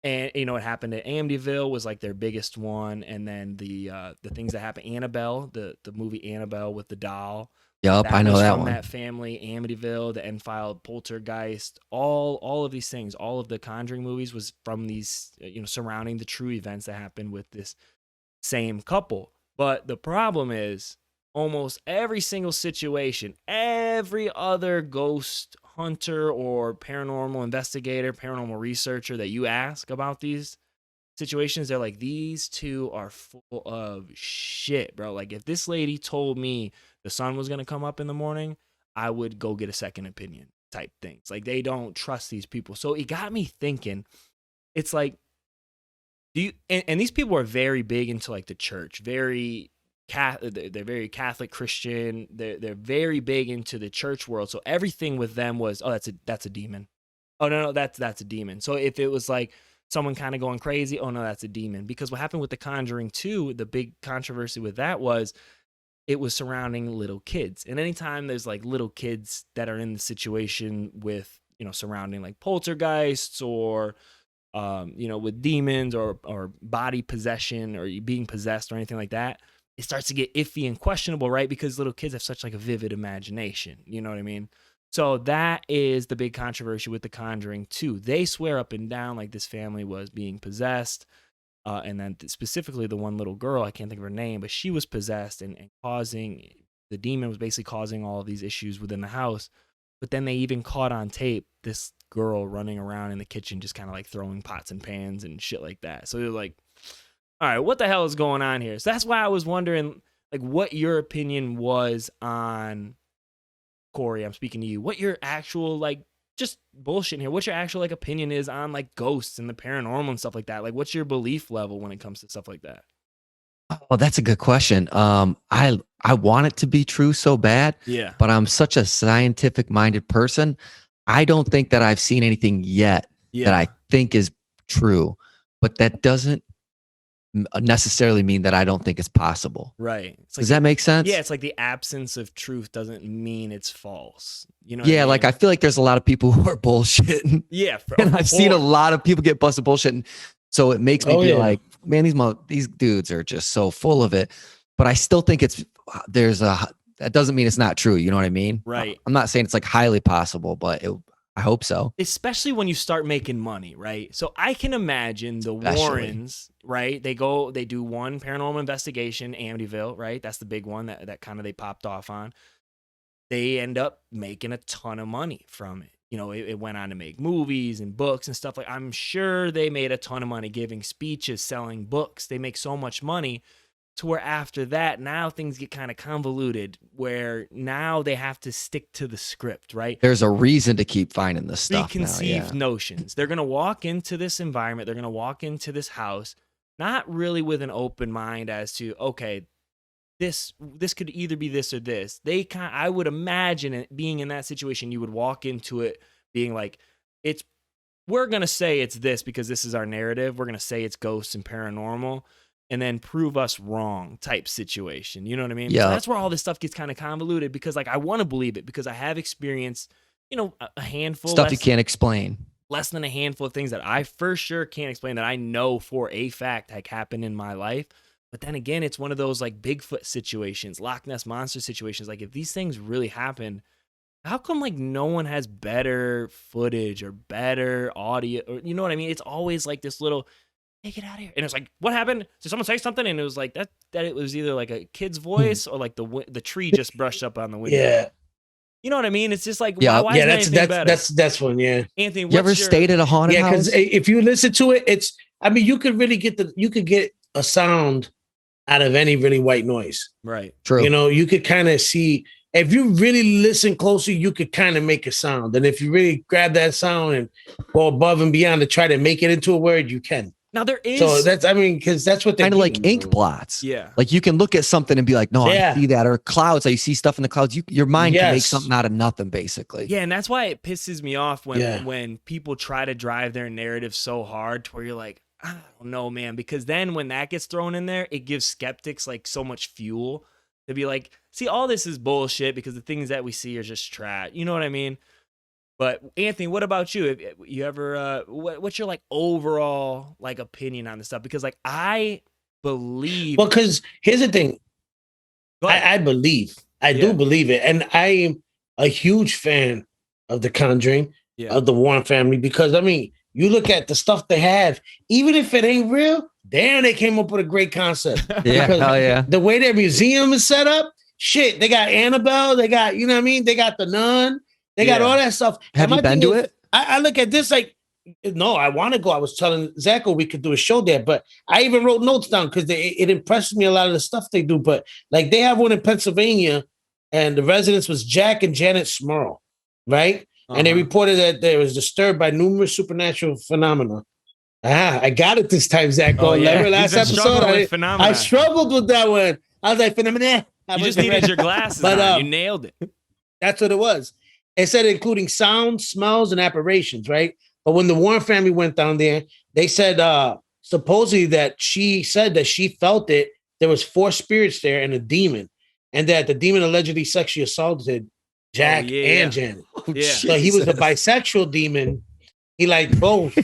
A: And what happened at Amityville was like their biggest one. And then the things that happened, Annabelle, the movie Annabelle with the doll.
C: Yep, I know that one.
A: That family, Amityville, the Enfield, Poltergeist, all of these things, all of the Conjuring movies was from these, surrounding the true events that happened with this same couple. But the problem is, almost every single situation, every other ghost hunter or paranormal investigator, paranormal researcher that you ask about these situations, they're like, these two are full of shit, bro. Like, if this lady told me the sun was going to come up in the morning, I would go get a second opinion type things. Like, they don't trust these people. So it got me thinking, it's like, and these people are very big into like the church, they're very Catholic Christian. They're very big into the church world. So everything with them was, oh, that's a demon. Oh no, that's a demon. So if it was like someone kind of going crazy, oh no, that's a demon. Because what happened with The Conjuring 2, the big controversy with that was it was surrounding little kids. And anytime there's like little kids that are in the situation with, surrounding like poltergeists or with demons or body possession or being possessed or anything like that, it starts to get iffy and questionable, right? Because little kids have such like a vivid imagination. You know what I mean? So that is the big controversy with The Conjuring 2. They swear up and down like this family was being possessed. And then specifically the one little girl, I can't think of her name, but she was possessed and causing, the demon was basically causing all of these issues within the house. But then they even caught on tape this girl running around in the kitchen just kind of like throwing pots and pans and shit like that. So they're like, all right, what the hell is going on here? So that's why I was wondering like what your opinion was on, Corey, I'm speaking to you, what your actual like just bullshit here. What's your actual like opinion is on like ghosts and the paranormal and stuff like that? Like, what's your belief level when it comes to stuff like that?
C: Oh, that's a good question. I want it to be true so bad.
A: Yeah.
C: But I'm such a scientific minded person. I don't think that I've seen anything yet that I think is true. But that doesn't necessarily mean that I don't think it's possible.
A: Right. It's like
C: Does that make sense?
A: Yeah, it's like the absence of truth doesn't mean it's false. You know?
C: Yeah,
A: what I mean?
C: like I feel like there's a lot of people who are bullshitting.
A: Yeah,
C: and I've seen a lot of people get busted bullshitting. So it makes me be like, man, these dudes are just so full of it. But I still think that doesn't mean it's not true. You know what I mean?
A: Right.
C: I'm not saying it's like highly possible, but I hope so.
A: Especially when you start making money, right? So I can imagine the Warrens, right? They do one paranormal investigation, Amityville, right? That's the big one that kind of they popped off on. They end up making a ton of money from it. You know, it went on to make movies and books and stuff. Like, I'm sure they made a ton of money giving speeches, selling books. They make so much money to where after that, now things get kind of convoluted, where now they have to stick to the script, right?
C: There's a reason to keep finding this stuff.
A: Preconceived notions. They're going to walk into this environment. They're going to walk into this house, not really with an open mind as to, okay, this could either be this or this. I would imagine it being in that situation, you would walk into it being like, we're going to say it's this because this is our narrative. We're going to say it's ghosts and paranormal and then prove us wrong type situation. You know what I mean?
C: Yeah.
A: So that's where all this stuff gets kind of convoluted because like I want to believe it because I have experienced, you know, a handful.
C: Stuff you can't explain.
A: Less than a handful of things that I for sure can't explain that I know for a fact like happened in my life. But then again, it's one of those like Bigfoot situations, Loch Ness Monster situations. Like if these things really happen, how come like no one has better footage or better audio? Or you know what I mean? It's always like this little, hey, get out of here. And it's like, what happened? Did someone say something? And it was like that it was either like a kid's voice or like the tree just brushed up on the window.
B: Yeah.
A: You know what I mean? It's just like,
B: yeah,
A: why isn't anything better?
B: That's one. Yeah.
A: Anthony,
C: you ever stayed at a haunted house?
B: Yeah, because if you listen to it, you could really get a sound out of any really white noise.
A: Right.
C: True.
B: You know, you could kind of see, if you really listen closely, you could kind of make a sound. And if you really grab that sound and go above and beyond to try to make it into a word, you can.
A: Now there is.
B: So because that's what they're
C: kind of like ink blots.
A: Yeah.
C: Like you can look at something and be like, no, I see that. Or clouds, like you see stuff in the clouds. Your mind can make something out of nothing, basically.
A: Yeah, and that's why it pisses me off when people try to drive their narrative so hard to where you're like, I don't know, man, because then when that gets thrown in there, it gives skeptics like so much fuel to be like, see, all this is bullshit because the things that we see are just trash. You know what I mean? But Anthony, what about you? If you ever, what's your like overall like opinion on this stuff? Because like I believe.
B: Well, because here's the thing, I believe, I do believe it, and I am a huge fan of the Conjuring, of the Warren family, because I mean, you look at the stuff they have, even if it ain't real, damn, they came up with a great concept.
C: Yeah, hell yeah.
B: The way their museum is set up, shit, they got Annabelle, they got, you know what I mean? They got the Nun, they got all that stuff.
C: Have you been to it?
B: I look at this like, no, I want to go. I was telling Zako we could do a show there, but I even wrote notes down because it impressed me a lot of the stuff they do. But like they have one in Pennsylvania, and the residence was Jack and Janet Smurl, right? And they reported that they was disturbed by numerous supernatural phenomena. I got it this time, Zako.
A: Oh, yeah.
B: Remember last episode? I struggled with that one. I was like, phenomena.
A: You just needed your glasses on. You nailed it.
B: That's what it was. It said including sounds, smells, and apparitions, right? But when the Warren family went down there, they said supposedly that she said that she felt it. There was 4 spirits there and a demon, and that the demon allegedly sexually assaulted Jack and Janet. So he was a bisexual demon. He like both.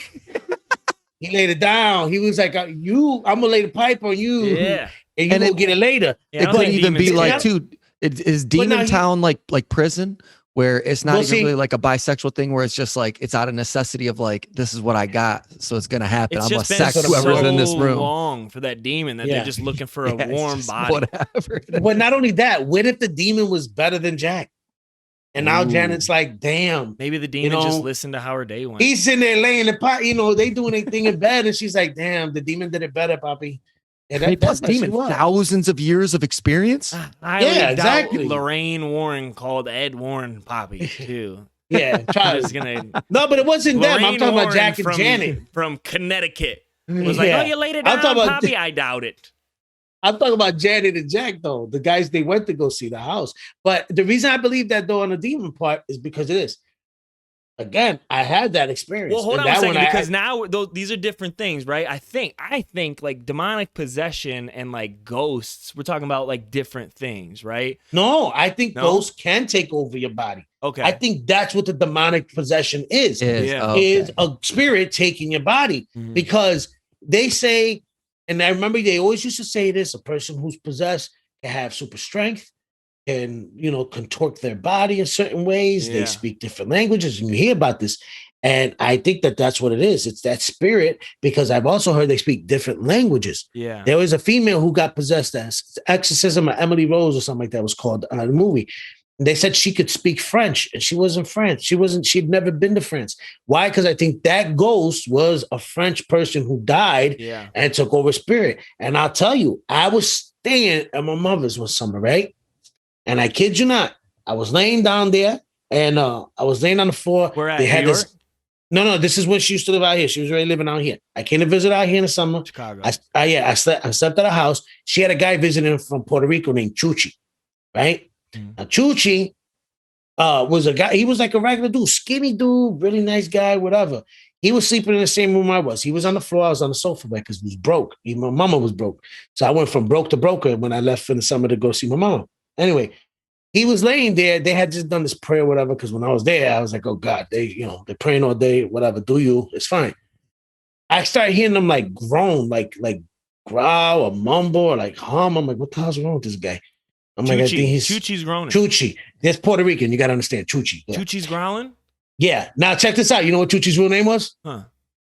B: He laid it down. He was like, I'm gonna lay the pipe on you. Yeah. And you gonna get it later.
C: It couldn't even be like, dude, is Demon Town like prison? Where it's not even really like a bisexual thing, where it's just like it's out of necessity of like, this is what I got, so it's gonna happen. I'm gonna sex whoever's in this room.
A: Long for that demon that they're just looking for a warm body.
C: Whatever.
B: But not only that, what if the demon was better than Jack? And now Janet's like, damn.
A: Maybe the demon just listened to how her day went.
B: He's sitting there laying the pot, they doing their thing in bed, and she's like, damn, the demon did it better, Poppy.
C: And plus demon, thousands of years of experience.
A: Yeah, exactly. Lorraine Warren called Ed Warren Poppy too.
B: Yeah, try.
A: Just gonna.
B: No, but it wasn't them. I'm
A: Lorraine
B: talking about
A: Warren
B: Jack and
A: from,
B: Janet.
A: from Connecticut was like,
B: Yeah.
A: "Oh, you laid it
B: I'm
A: down,
B: talking about-
A: Poppy." I doubt it.
B: I'm talking about Janet and Jack, though. The guys they went to go see the house. But the reason I believe that, though, on the demon part is because of this. Again, I had that experience.
A: Well, hold
B: and
A: on a
B: that
A: second,
B: one
A: because now these are different things, right? I think like demonic possession and like ghosts, we're talking about like different things, right?
B: No, I think
A: No?
B: ghosts can take over your body.
A: Okay.
B: I think that's what the demonic possession is.
A: Yeah.
B: Is a spirit taking your body.
A: Mhm.
B: Because they say, and I remember they always used to say this, a person who's possessed can have super strength, can, contort their body in certain ways.
A: Yeah.
B: They speak different languages, and you hear about this. And I think that that's what it is. It's that spirit, because I've also heard they speak different languages.
A: Yeah.
B: There was a female who got possessed as Exorcism of Emily Rose or something like that was called the movie. And they said she could speak French, and she wasn't French. She'd never been to France. Why? Because I think that ghost was a French person who died and took over spirit. And I'll tell you, I was staying at my mother's one summer, right? And I kid you not, I was laying down there, and I was laying on the floor.
A: Where at?
B: They had
A: New York?
B: No, this is when she used to live out here. She was already living out here. I came to visit out here in the summer.
A: Chicago.
B: I slept at a house. She had a guy visiting from Puerto Rico named Chuchi, right? Now, Chuchi was a guy. He was like a regular dude, skinny dude, really nice guy, whatever. He was sleeping in the same room I was. He was on the floor. I was on the sofa bed because he was broke. My mama was broke. So I went from broke to broker when I left in the summer to go see my mama. Anyway, he was laying there. They had just done this prayer, whatever, because when I was there, I was like, oh God, they're praying all day, whatever, do you? It's fine. I started hearing them like groan, like growl or mumble or like hum. I'm like, what the hell's wrong with this guy? I'm like, I think
A: Chuchi's groaning.
B: Chuchi. There's Puerto Rican. You got to understand. Chuchi. Yeah.
A: Chuchi's growling?
B: Yeah. Now check this out. You know what Chuchi's real name was?
A: Huh.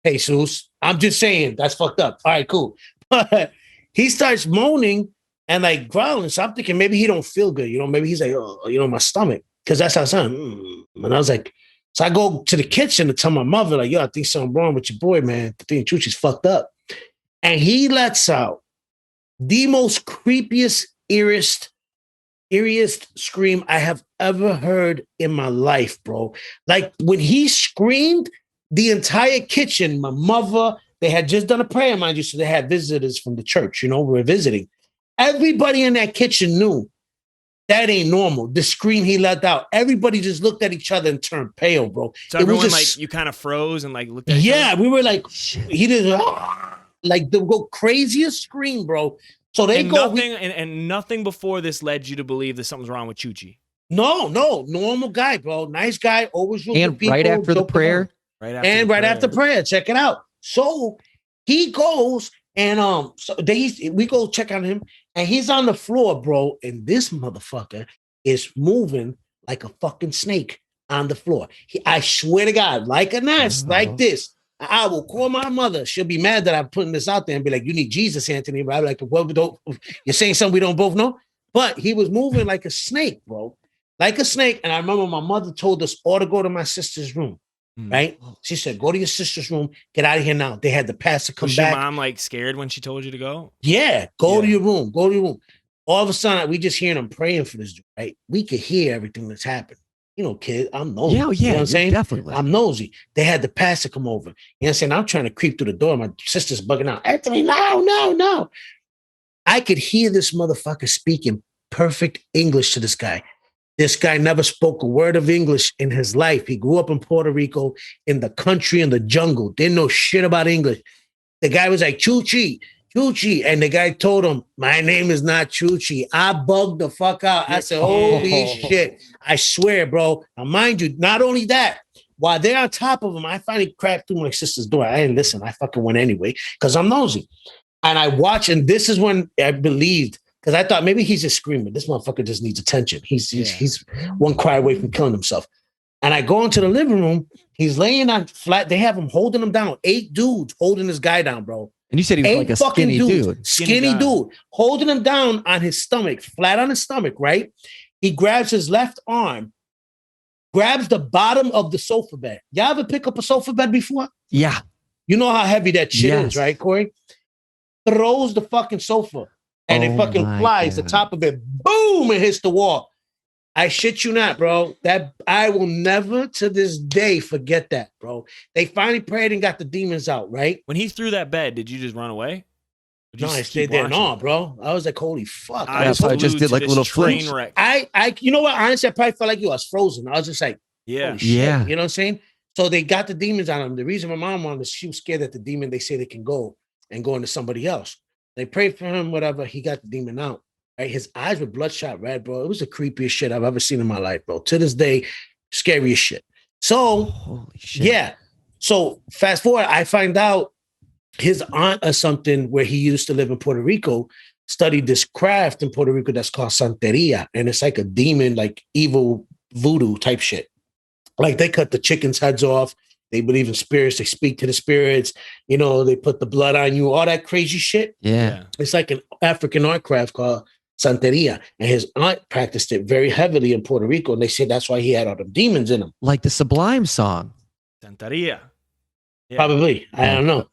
B: Jesus. I'm just saying. That's fucked up. All right, cool. But he starts moaning and like growling. So I'm thinking maybe he don't feel good. Maybe he's like, oh, my stomach. Because that's how it sounded. And I was like, so I go to the kitchen to tell my mother, like, yo, I think something wrong with your boy, man. I think Chuchi's fucked up. And he lets out the most creepiest, eeriest scream I have ever heard in my life, bro. Like when he screamed, the entire kitchen, my mother, they had just done a prayer, mind you, so they had visitors from the church, we were visiting. Everybody in that kitchen knew that ain't normal. The scream he let out, everybody just looked at each other and turned pale, bro.
A: So everyone like you kind of froze and like looked at each other?
B: We were like, he did like the craziest scream, bro. So they
A: and nothing before this led you to believe that something's wrong with Chuchi.
B: No, normal guy, bro. Nice guy, always with
C: and
B: people.
C: Right after the prayer.
B: After prayer, check it out. So he goes and we go check on him, and he's on the floor, bro. And this motherfucker is moving like a fucking snake on the floor. I swear to God, like a nest, like this. I will call my mother. She'll be mad that I'm putting this out there and be like, you need Jesus, Anthony. But I'm like, well, you're saying something we don't both know? But he was moving like a snake, bro. Like a snake. And I remember my mother told us all to go to my sister's room, right? She said, go to your sister's room. Get out of here now. They had the pastor come back.
A: Was your mom like scared when she told you to go?
B: Yeah. Go to your room. Go to your room. All of a sudden, we just hearing them praying for this dude, right? We could hear everything that's happened. Kid, I'm nosy.
C: Yeah,
B: you know what I'm saying?
C: Definitely.
B: I'm nosy. They had the pastor come over. You know what I'm saying? I'm trying to creep through the door. My sister's bugging out. Anthony, no. I could hear this motherfucker speaking perfect English to this guy. This guy never spoke a word of English in his life. He grew up in Puerto Rico, in the country, in the jungle. Didn't know shit about English. The guy was like, Chuchi. And the guy told him, my name is not Chuchi. I bugged the fuck out. I said, holy shit. I swear, bro. Now, mind you, not only that, while they're on top of him, I finally cracked through my sister's door. I didn't listen. I fucking went anyway because I'm nosy. And I watched, and this is when I believed, because I thought maybe he's just screaming. This motherfucker just needs attention. He's one cry away from killing himself. And I go into the living room. He's laying on flat. They have him holding him down. 8 dudes holding this guy down, bro.
C: And you said he was like a skinny dude.
B: Skinny dude. Holding him down on his stomach, flat on his stomach, right? He grabs his left arm, grabs the bottom of the sofa bed. Y'all ever pick up a sofa bed before?
C: Yeah.
B: You know how heavy that shit is, right, Corey? Throws the fucking sofa and it fucking flies. The top of it, boom, it hits the wall. I shit you not, bro. That I will never to this day forget that, bro. They finally prayed and got the demons out, right?
A: When he threw that bed, did you just run away?
B: No, I stayed there. No, bro. I was like, holy fuck.
A: I
C: probably just did like a little
A: train
C: flinch.
A: wreck.
B: You know what? Honestly, I probably felt like you. I was frozen. I was just like, holy shit.
C: Yeah.
B: You know what I'm saying? So they got the demons on him. The reason my mom wanted, she was scared that the demon, they say they can go and go into somebody else. They prayed for him, whatever. He got the demon out. Right? His eyes were bloodshot red, bro. It was the creepiest shit I've ever seen in my life, bro. To this day, scariest shit. So,
C: Holy shit.
B: yeah. So fast forward, I find out his aunt or something where he used to live in Puerto Rico studied this craft in Puerto Rico that's called Santeria. And it's like a demon, like evil voodoo type shit. Like they cut the chicken's heads off. They believe in spirits. They speak to the spirits. You know, they put the blood on you, all that crazy shit.
C: Yeah.
B: It's like an African art craft called Santeria. And his aunt practiced it very heavily in Puerto Rico. And they said that's why he had all the demons in him.
C: Like the Sublime song.
A: Santeria. Yeah.
B: Probably. I don't know.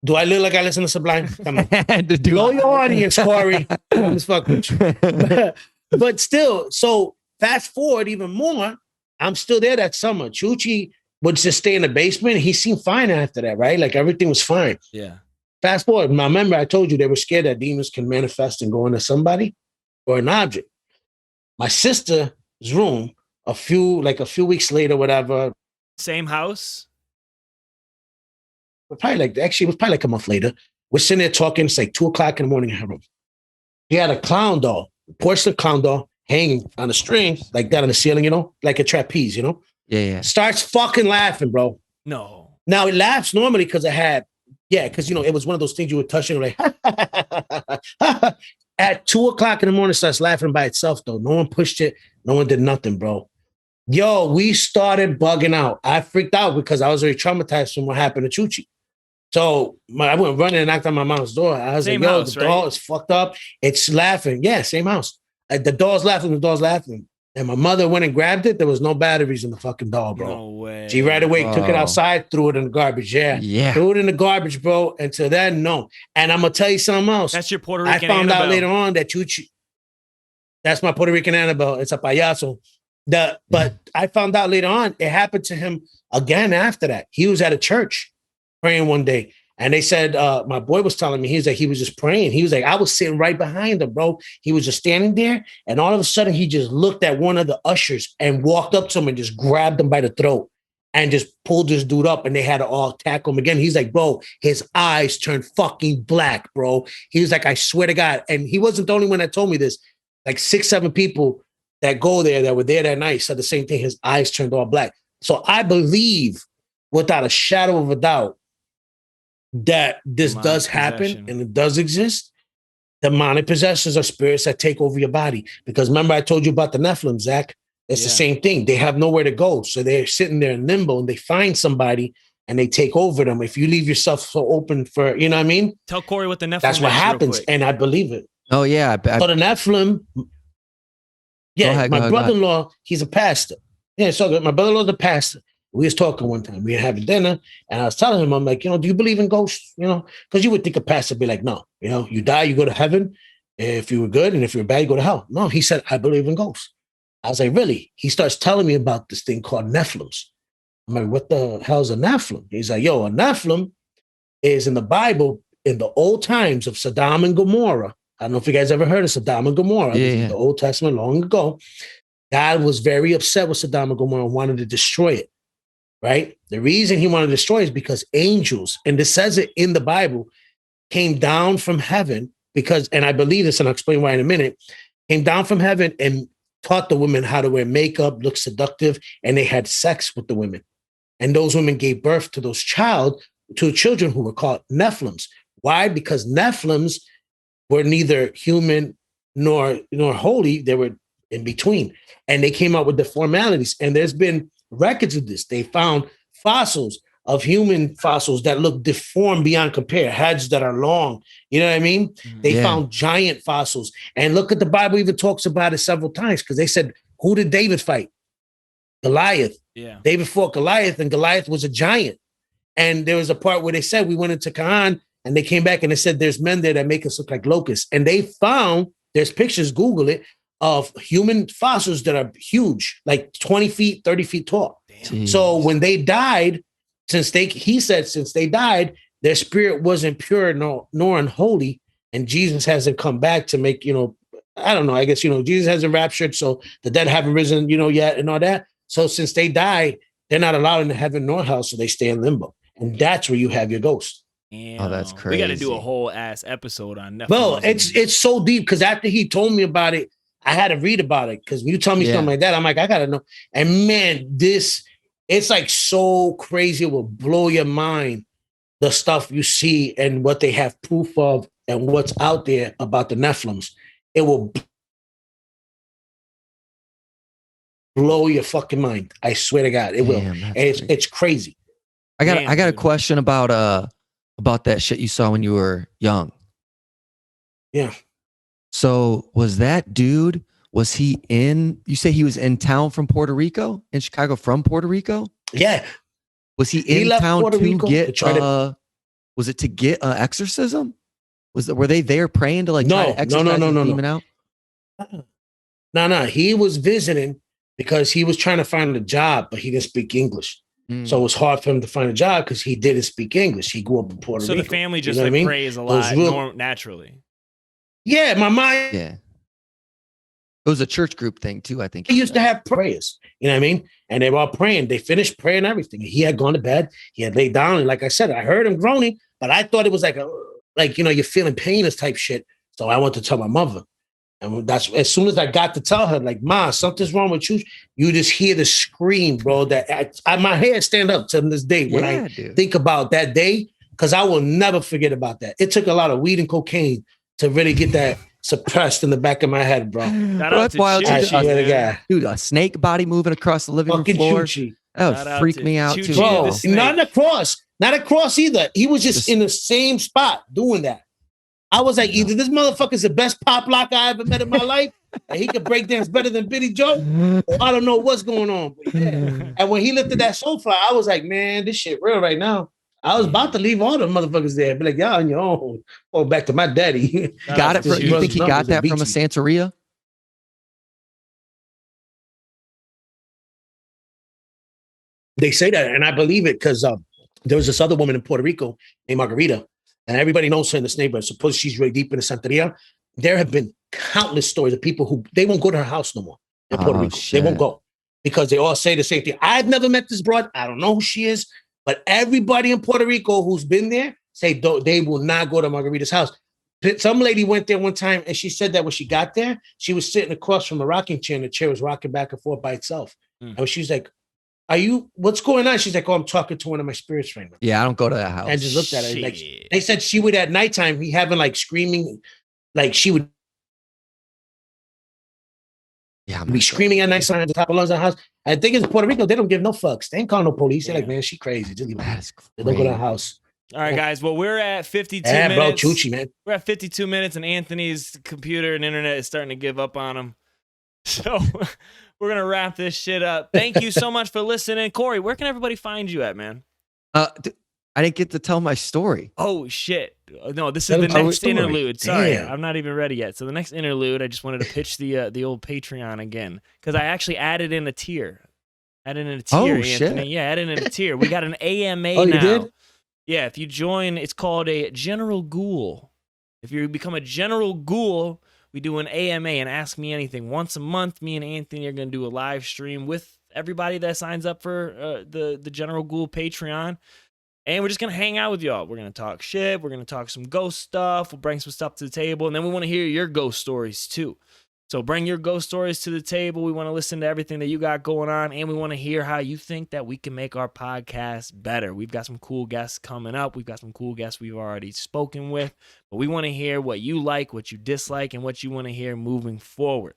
B: Do I look like I listen to Sublime? Come on.
C: Do
B: Blow your audience, Corey. I'm just fucking with you. But still, so fast forward even more, I'm still there that summer. Chuchi would just stay in the basement. He seemed fine after that, right? Like everything was fine.
A: Yeah.
B: Fast forward. I remember I told you they were scared that demons can manifest and go into somebody or an object. My sister's room, a few weeks later, whatever.
A: Same house?
B: It was probably like a month later. We're sitting there talking. It's like 2:00 in the morning in her room. He had a clown doll, a porcelain clown doll, hanging on a string like that on the ceiling, you know, like a trapeze, you know?
C: Yeah.
B: Starts fucking laughing, bro.
A: No.
B: Now it laughs normally because because, you know, it was one of those things you would touch and like, at 2:00 in the morning, starts laughing by itself, though. No one pushed it. No one did nothing, bro. Yo, we started bugging out. I freaked out because I was very traumatized from what happened to Chuchi. So I went running and knocked on my mom's door. I was
A: Same
B: like, yo,
A: house,
B: the doll is fucked up. It's laughing. Yeah, same house. The doll's laughing. And my mother went and grabbed it. There was no batteries in the fucking doll, bro.
A: No way.
B: She right away took it outside, threw it in the garbage. Yeah. Threw it in the garbage, bro. Until then, no. And I'm going to tell you something else.
A: That's your Puerto Rican
B: I found
A: Annabelle.
B: out later on that Chuchi, that's my Puerto Rican Annabelle. It's a payaso. But I found out later on, it happened to him again after that. He was at a church praying one day. And they said, my boy was telling me, he was just praying. He was like, I was sitting right behind him, bro. He was just standing there. And all of a sudden, he just looked at one of the ushers and walked up to him and just grabbed him by the throat and just pulled this dude up. And they had to all tackle him again. He's like, bro, his eyes turned fucking black, bro. He was like, I swear to God. And he wasn't the only one that told me this. Like 6, 7 people that go there that were there that night said the same thing. His eyes turned all black. So I believe without a shadow of a doubt that this does happen and it does exist. Demonic possessions are spirits that take over your body. Because remember, I told you about the Nephilim, Zach. It's the same thing. They have nowhere to go. So they're sitting there in limbo and they find somebody and they take over them. If you leave yourself so open for, you know what I mean?
A: Tell Corey what the Nephilim
B: That's what happens. And I believe it.
C: Oh, yeah.
B: So the Nephilim, my brother-in-law, he's a pastor. Yeah, so my brother-in-law's a pastor. We was talking one time. We were having dinner, and I was telling him, I'm like, do you believe in ghosts? Because you would think a pastor would be like, no, you die, you go to heaven. If you were good, and if you're bad, you go to hell. No, he said, I believe in ghosts. I was like, really? He starts telling me about this thing called Nephilims. I'm like, what the hell is a Nephilim? He's like, yo, a Nephilim is in the Bible in the old times of Sodom and Gomorrah. I don't know if you guys ever heard of Sodom and Gomorrah. In the Old Testament long ago. God was very upset with Sodom and Gomorrah and wanted to destroy it, right? The reason he wanted to destroy it is because angels, and this says it in the Bible, came down from heaven because, and I believe this, and I'll explain why in a minute, came down from heaven and taught the women how to wear makeup, look seductive, and they had sex with the women. And those women gave birth to children who were called Nephilims. Why? Because Nephilims were neither human nor holy. They were in between. And they came out with deformalities. And there's been records of this. They found fossils of human fossils that look deformed beyond compare, heads that are long. You know what I mean? They found giant fossils. And look at the Bible even talks about it several times because they said, who did David fight? Goliath.
A: Yeah.
B: David fought Goliath, and Goliath was a giant. And there was a part where they said we went into Canaan, and they came back and they said there's men there that make us look like locusts. And they found, there's pictures, Google it, of human fossils that are huge, like 20 feet, 30 feet tall.
C: Jeez.
B: So when they died, since they died, their spirit wasn't pure nor unholy, and Jesus hasn't come back to make, I don't know, I guess, Jesus hasn't raptured, so the dead haven't risen, yet and all that. So since they die, they're not allowed into heaven nor hell, so they stay in limbo. And that's where you have your ghost.
A: Damn.
C: Oh, that's crazy.
A: We got to do a whole ass episode on Netflix.
B: Well, it's so deep because after he told me about it, I had to read about it because when you tell me something like that, I'm like, I got to know. And man, it's like so crazy. It will blow your mind, the stuff you see and what they have proof of and what's out there about the Nephilims. It will blow your fucking mind. I swear to God, it will. And it's crazy.
C: I got a question about that shit you saw when you were young.
B: Yeah.
C: So was that dude? Was he you say he was in town from Puerto Rico, in Chicago from Puerto Rico?
B: Yeah.
C: Was he in town to get? Was it to get an exorcism? Were they there praying to try to exorcise the demon out?
B: No. He was visiting because he was trying to find a job, but he didn't speak English. So it was hard for him to find a job because he didn't speak English. He grew up in Puerto Rico.
A: So the family just prays a lot naturally.
B: Yeah, my mind.
C: Yeah. It was a church group thing too, I think.
B: He used to have prayers, you know what I mean? And they were all praying. They finished praying and everything. He had gone to bed. He had laid down. And like I said, I heard him groaning, but I thought it was you're feeling painless type shit. So I went to tell my mother. And that's as soon as I got to tell her, like, Ma, something's wrong with you. You just hear the scream, bro. That my hair stand up to this day when I think about that day, because I will never forget about that. It took a lot of weed and cocaine to really get that suppressed in the back of my head, bro.
C: That's wild. Dude, a snake body moving across the living room floor. That would freak me out too.
B: Bro, not across either. He was just in the same spot doing that. I was like, either this motherfucker's the best pop lock I ever met in my life, and he could break dance better than Billy Joe, or I don't know what's going on. But yeah. And when he lifted that sofa, I was like, man, this shit real right now. I was about to leave all the motherfuckers there, be like, y'all on your own. Oh, back to my daddy.
C: You think he got that from a Santeria?
B: They say that, and I believe it because there was this other woman in Puerto Rico named Margarita, and everybody knows her in this neighborhood. Suppose she's really deep in the Santeria. There have been countless stories of people who they won't go to her house no more in Puerto Rico. Shit. They won't go because they all say the same thing. I've never met this broad. I don't know who she is, but everybody in Puerto Rico who's been there say they will not go to Margarita's house. Some lady went there one time and she said that when she got there, she was sitting across from a rocking chair and the chair was rocking back and forth by itself. And she's like, what's going on? She's like, oh, I'm talking to one of my spirits right now.
C: Yeah, I don't go to that house.
B: And just looked at her. Like, they said she would at nighttime be having like screaming, like she would be screaming at nighttime at the top of lungs of the house. I think in Puerto Rico, they don't give no fucks. They ain't calling no police. They're like, man, she crazy. Just leave her. They don't go to the house.
A: All right, guys. Well, we're at 52 minutes.
B: Bro, Chuchi, man.
A: We're at 52 minutes, and Anthony's computer and internet is starting to give up on him. So we're going to wrap this shit up. Thank you so much for listening. Corey, where can everybody find you at, man?
C: I didn't get to tell my story.
A: Oh, shit. No, this is the next interlude. Sorry, I'm not even ready yet. So the next interlude, I just wanted to pitch the old Patreon again because I actually added in a tier.
C: Oh,
A: Anthony.
C: Shit.
A: Yeah, added in a tier. We got an AMA
B: now.
A: You
B: did?
A: Yeah, if you join, it's called a General Ghoul. If you become a General Ghoul, we do an AMA and Ask Me Anything. Once a month, me and Anthony are going to do a live stream with everybody that signs up for the General Ghoul Patreon. And we're just going to hang out with y'all. We're going to talk shit. We're going to talk some ghost stuff. We'll bring some stuff to the table. And then we want to hear your ghost stories too. So bring your ghost stories to the table. We want to listen to everything that you got going on. And we want to hear how you think that we can make our podcast better. We've got some cool guests coming up. We've got some cool guests we've already spoken with. But we want to hear what you like, what you dislike, and what you want to hear moving forward.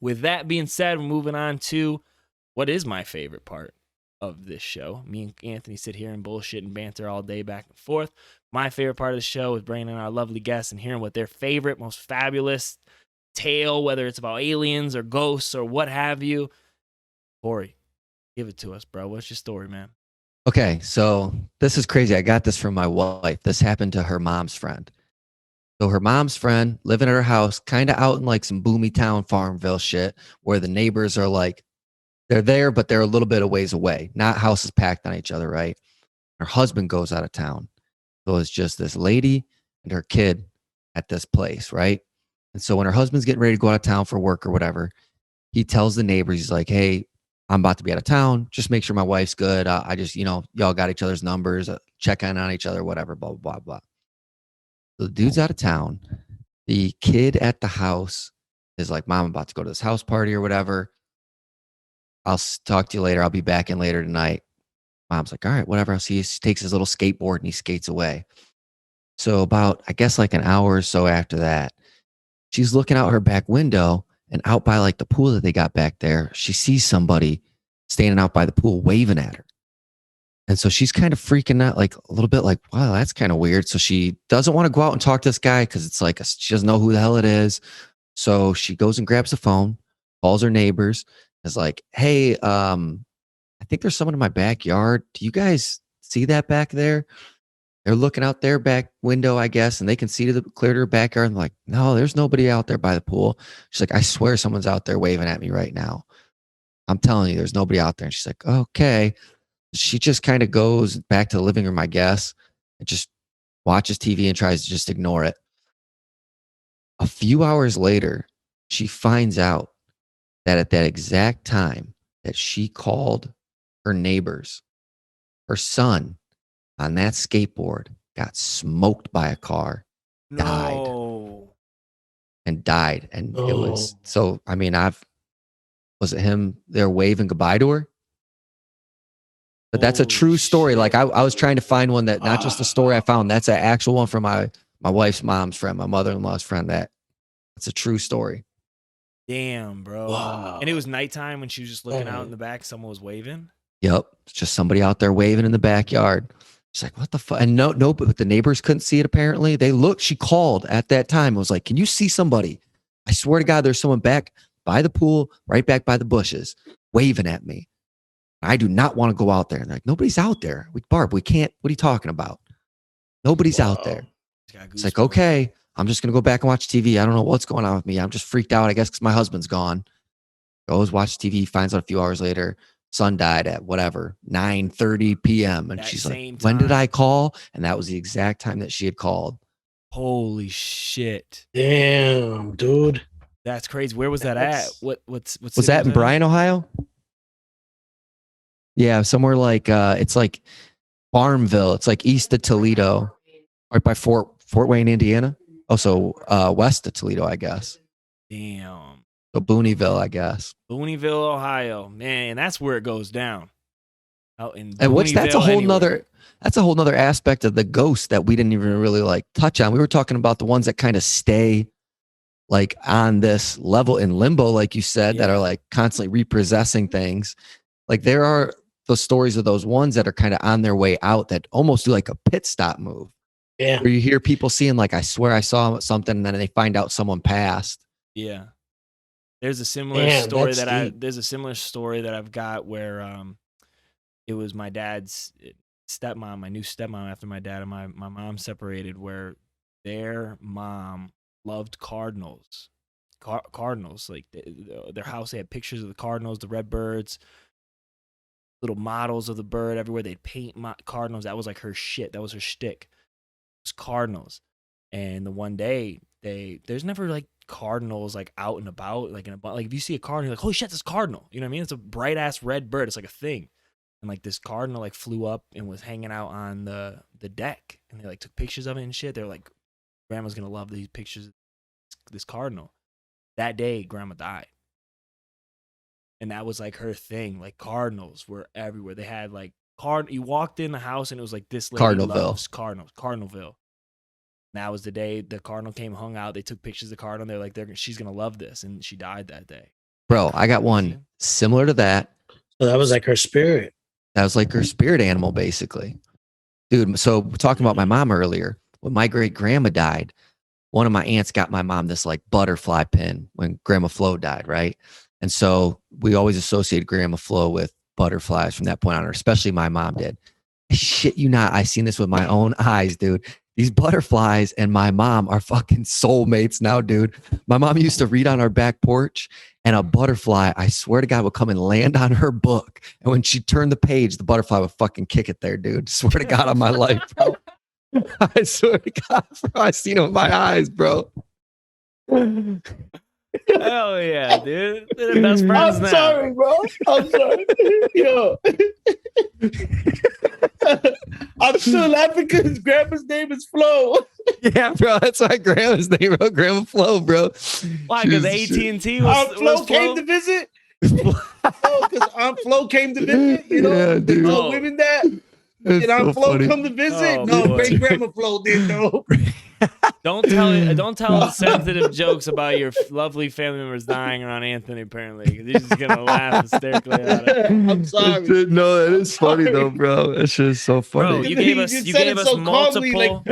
A: With that being said, we're moving on to what is my favorite part of this show. Me and Anthony sit here and bullshit and banter all day back and forth. My favorite part of the show is bringing in our lovely guests and hearing what their favorite, most fabulous tale, whether it's about aliens or ghosts or what have you. Corey, give it to us, bro. What's your story, man?
C: Okay, so this is crazy. I got this from my wife. This happened to her mom's friend. So her mom's friend living at her house, kind of out in like some boomy town, Farmville shit, where the neighbors are like, they're there, but they're a little bit of ways away. Not houses packed on each other, right? Her husband goes out of town. So it's just this lady and her kid at this place, right? And so when her husband's getting ready to go out of town for work or whatever, he tells the neighbors, he's like, hey, I'm about to be out of town. Just make sure my wife's good. I just, y'all got each other's numbers, check in on each other, whatever, blah, blah, blah, blah. So the dude's out of town. The kid at the house is like, Mom, I'm about to go to this house party or whatever. I'll talk to you later. I'll be back in later tonight. Mom's like, all right, whatever. I'll see you. He takes his little skateboard and he skates away. So about, I guess like an hour or so after that, she's looking out her back window and out by like the pool that they got back there, she sees somebody standing out by the pool waving at her. And so she's kind of freaking out, like a little bit like, wow, that's kind of weird. So she doesn't want to go out and talk to this guy because it's like she doesn't know who the hell it is. So she goes and grabs the phone, calls her neighbors, is like, hey, I think there's someone in my backyard. Do you guys see that back there? They're looking out their back window, I guess, and they can see clear to her backyard. And like, no, there's nobody out there by the pool. She's like, I swear someone's out there waving at me right now. I'm telling you, there's nobody out there. And she's like, okay. She just kind of goes back to the living room, I guess, and just watches TV and tries to just ignore it. A few hours later, she finds out that at that exact time that she called her neighbors, her son on that skateboard got smoked by a car, died. And it was, so, I mean, was it him there waving goodbye to her? But that's a true story. Shit. Like I was trying to find one that not just the story I found, that's an actual one from my wife's mom's friend, my mother-in-law's friend. That's a true story.
A: Damn, bro. Wow. And it was nighttime when she was just looking out in the back, someone was waving.
C: Yep. It's just somebody out there waving in the backyard. She's like, what the fuck? And no, but the neighbors couldn't see it apparently. They looked, she called at that time and was like, can you see somebody? I swear to God, there's someone back by the pool, right back by the bushes, waving at me. I do not want to go out there. And they're like, nobody's out there. Barb, we can't. What are you talking about? Nobody's out there. It's like, okay, I'm just going to go back and watch TV. I don't know what's going on with me. I'm just freaked out, I guess, because my husband's gone. Goes watch TV, finds out a few hours later, son died at whatever, 9:30 p.m. And she's like, when did I call? And that was the exact time that she had called.
A: Holy shit.
B: Damn, dude.
A: That's crazy. Where was that at? What's
C: was that in Bryan, Ohio? Yeah, somewhere like it's like Farmville. It's like east of Toledo, right by Fort Wayne, Indiana. Also west of Toledo, I guess.
A: Damn.
C: So Booneyville, I guess.
A: Booneyville, Ohio. Man, that's where it goes down. Out in
C: and that's a whole nother aspect of the ghost that we didn't even really like touch on. We were talking about the ones that kind of stay like on this level in limbo, like you said, that are like constantly repossessing things. Like there are the stories of those ones that are kind of on their way out that almost do like a pit stop move.
B: Yeah.
C: Where you hear people seeing like, I swear I saw something, and then they find out someone passed.
A: Yeah. There's a similar story that I've got where it was my dad's stepmom, my new stepmom after my dad and my mom separated, where their mom loved cardinals. Cardinals, like their house, they had pictures of the cardinals, the red birds, little models of the bird everywhere. They'd paint cardinals. That was like her shit. That was her shtick. It was cardinals. And the one day there's never like cardinals like out and about, like like if you see a cardinal, you're like, holy shit, this cardinal. You know what I mean? It's a bright ass red bird. It's like a thing. And like this cardinal like flew up and was hanging out on the deck, and they like took pictures of it and shit. They're like, grandma's gonna love these pictures of this cardinal. That day, grandma died. And that was like her thing. Like cardinals were everywhere. They had like you walked in the house and it was like, this lady loves cardinals. Cardinalville. And that was the day the cardinal came, hung out. They took pictures of the cardinal. They're like, she's gonna love this, and she died that day.
C: Bro, I got one similar to that.
B: So that was like her spirit.
C: That was like her spirit animal, basically. Dude, so we're talking about my mom earlier. When my great grandma died, one of my aunts got my mom this like butterfly pin when Grandma Flo died, right? And so we always associated Grandma Flo with butterflies from that point on, or especially my mom did. Shit you not, I seen this with my own eyes, dude. These butterflies and my mom are fucking soulmates now, dude. My mom used to read on our back porch, and a butterfly, I swear to God, would come and land on her book. And when she turned the page, the butterfly would fucking kick it there, dude. Swear to God on my life, bro. I swear to God, bro. I seen it with my eyes, bro.
A: Hell yeah, dude. They're the best friends now.
B: Sorry, bro. I'm sorry. Yo. I'm still laughing because grandma's name is Flo.
C: Yeah, bro. That's my grandma's name, bro. Grandma Flo, bro.
A: Why? Because AT&T was
B: Flo came to visit. Because Aunt Flo came to visit. You know,
C: yeah,
B: they told women that. Did Aunt Flo come to visit?
A: Oh,
B: no, great grandma Flo did though.
A: Don't tell sensitive jokes about your lovely family members dying around Anthony. Apparently, because he's just gonna laugh hysterically about it.
B: I'm sorry.
C: No, that is funny though, bro. It's just so funny.
A: Bro, you gave us multiple.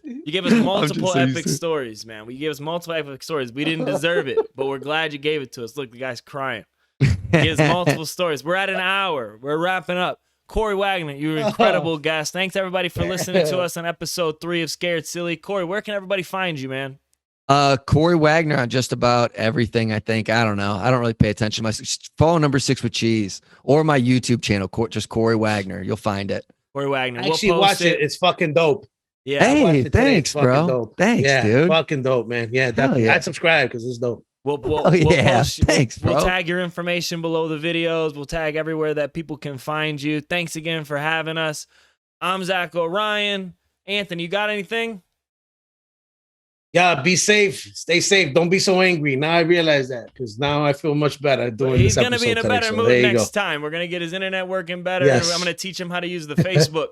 A: You gave us multiple epic stories, man. You gave us multiple epic stories. We didn't deserve it, but we're glad you gave it to us. Look, the guy's crying. He has multiple stories. We're at an hour. We're wrapping up. Corey Wagner, you're an incredible guest. Thanks everybody for listening to us on episode 3 of Scared Silly. Corey, where can everybody find you, man?
C: Corey Wagner on just about everything, I think. I don't know. I don't really pay attention. My phone number 6 with cheese, or my YouTube channel, just Corey Wagner. You'll find it.
A: Corey Wagner.
B: Actually, watch it. It's fucking dope.
C: Yeah. Hey, thanks, bro. Thanks, dude.
B: Fucking dope, man. Yeah, definitely. I'd subscribe because it's dope.
A: We'll
C: thanks, bro.
A: We'll tag your information below the videos. We'll tag everywhere that people can find you. Thanks again for having us. I'm Zako. Ryan. Anthony, you got anything?
B: Yeah, be safe. Stay safe. Don't be so angry. Now I realize that because now I feel much better doing this episode.
A: He's going to be in a better mood next time. We're going to get his internet working better. Yes. I'm going to teach him how to use the Facebook.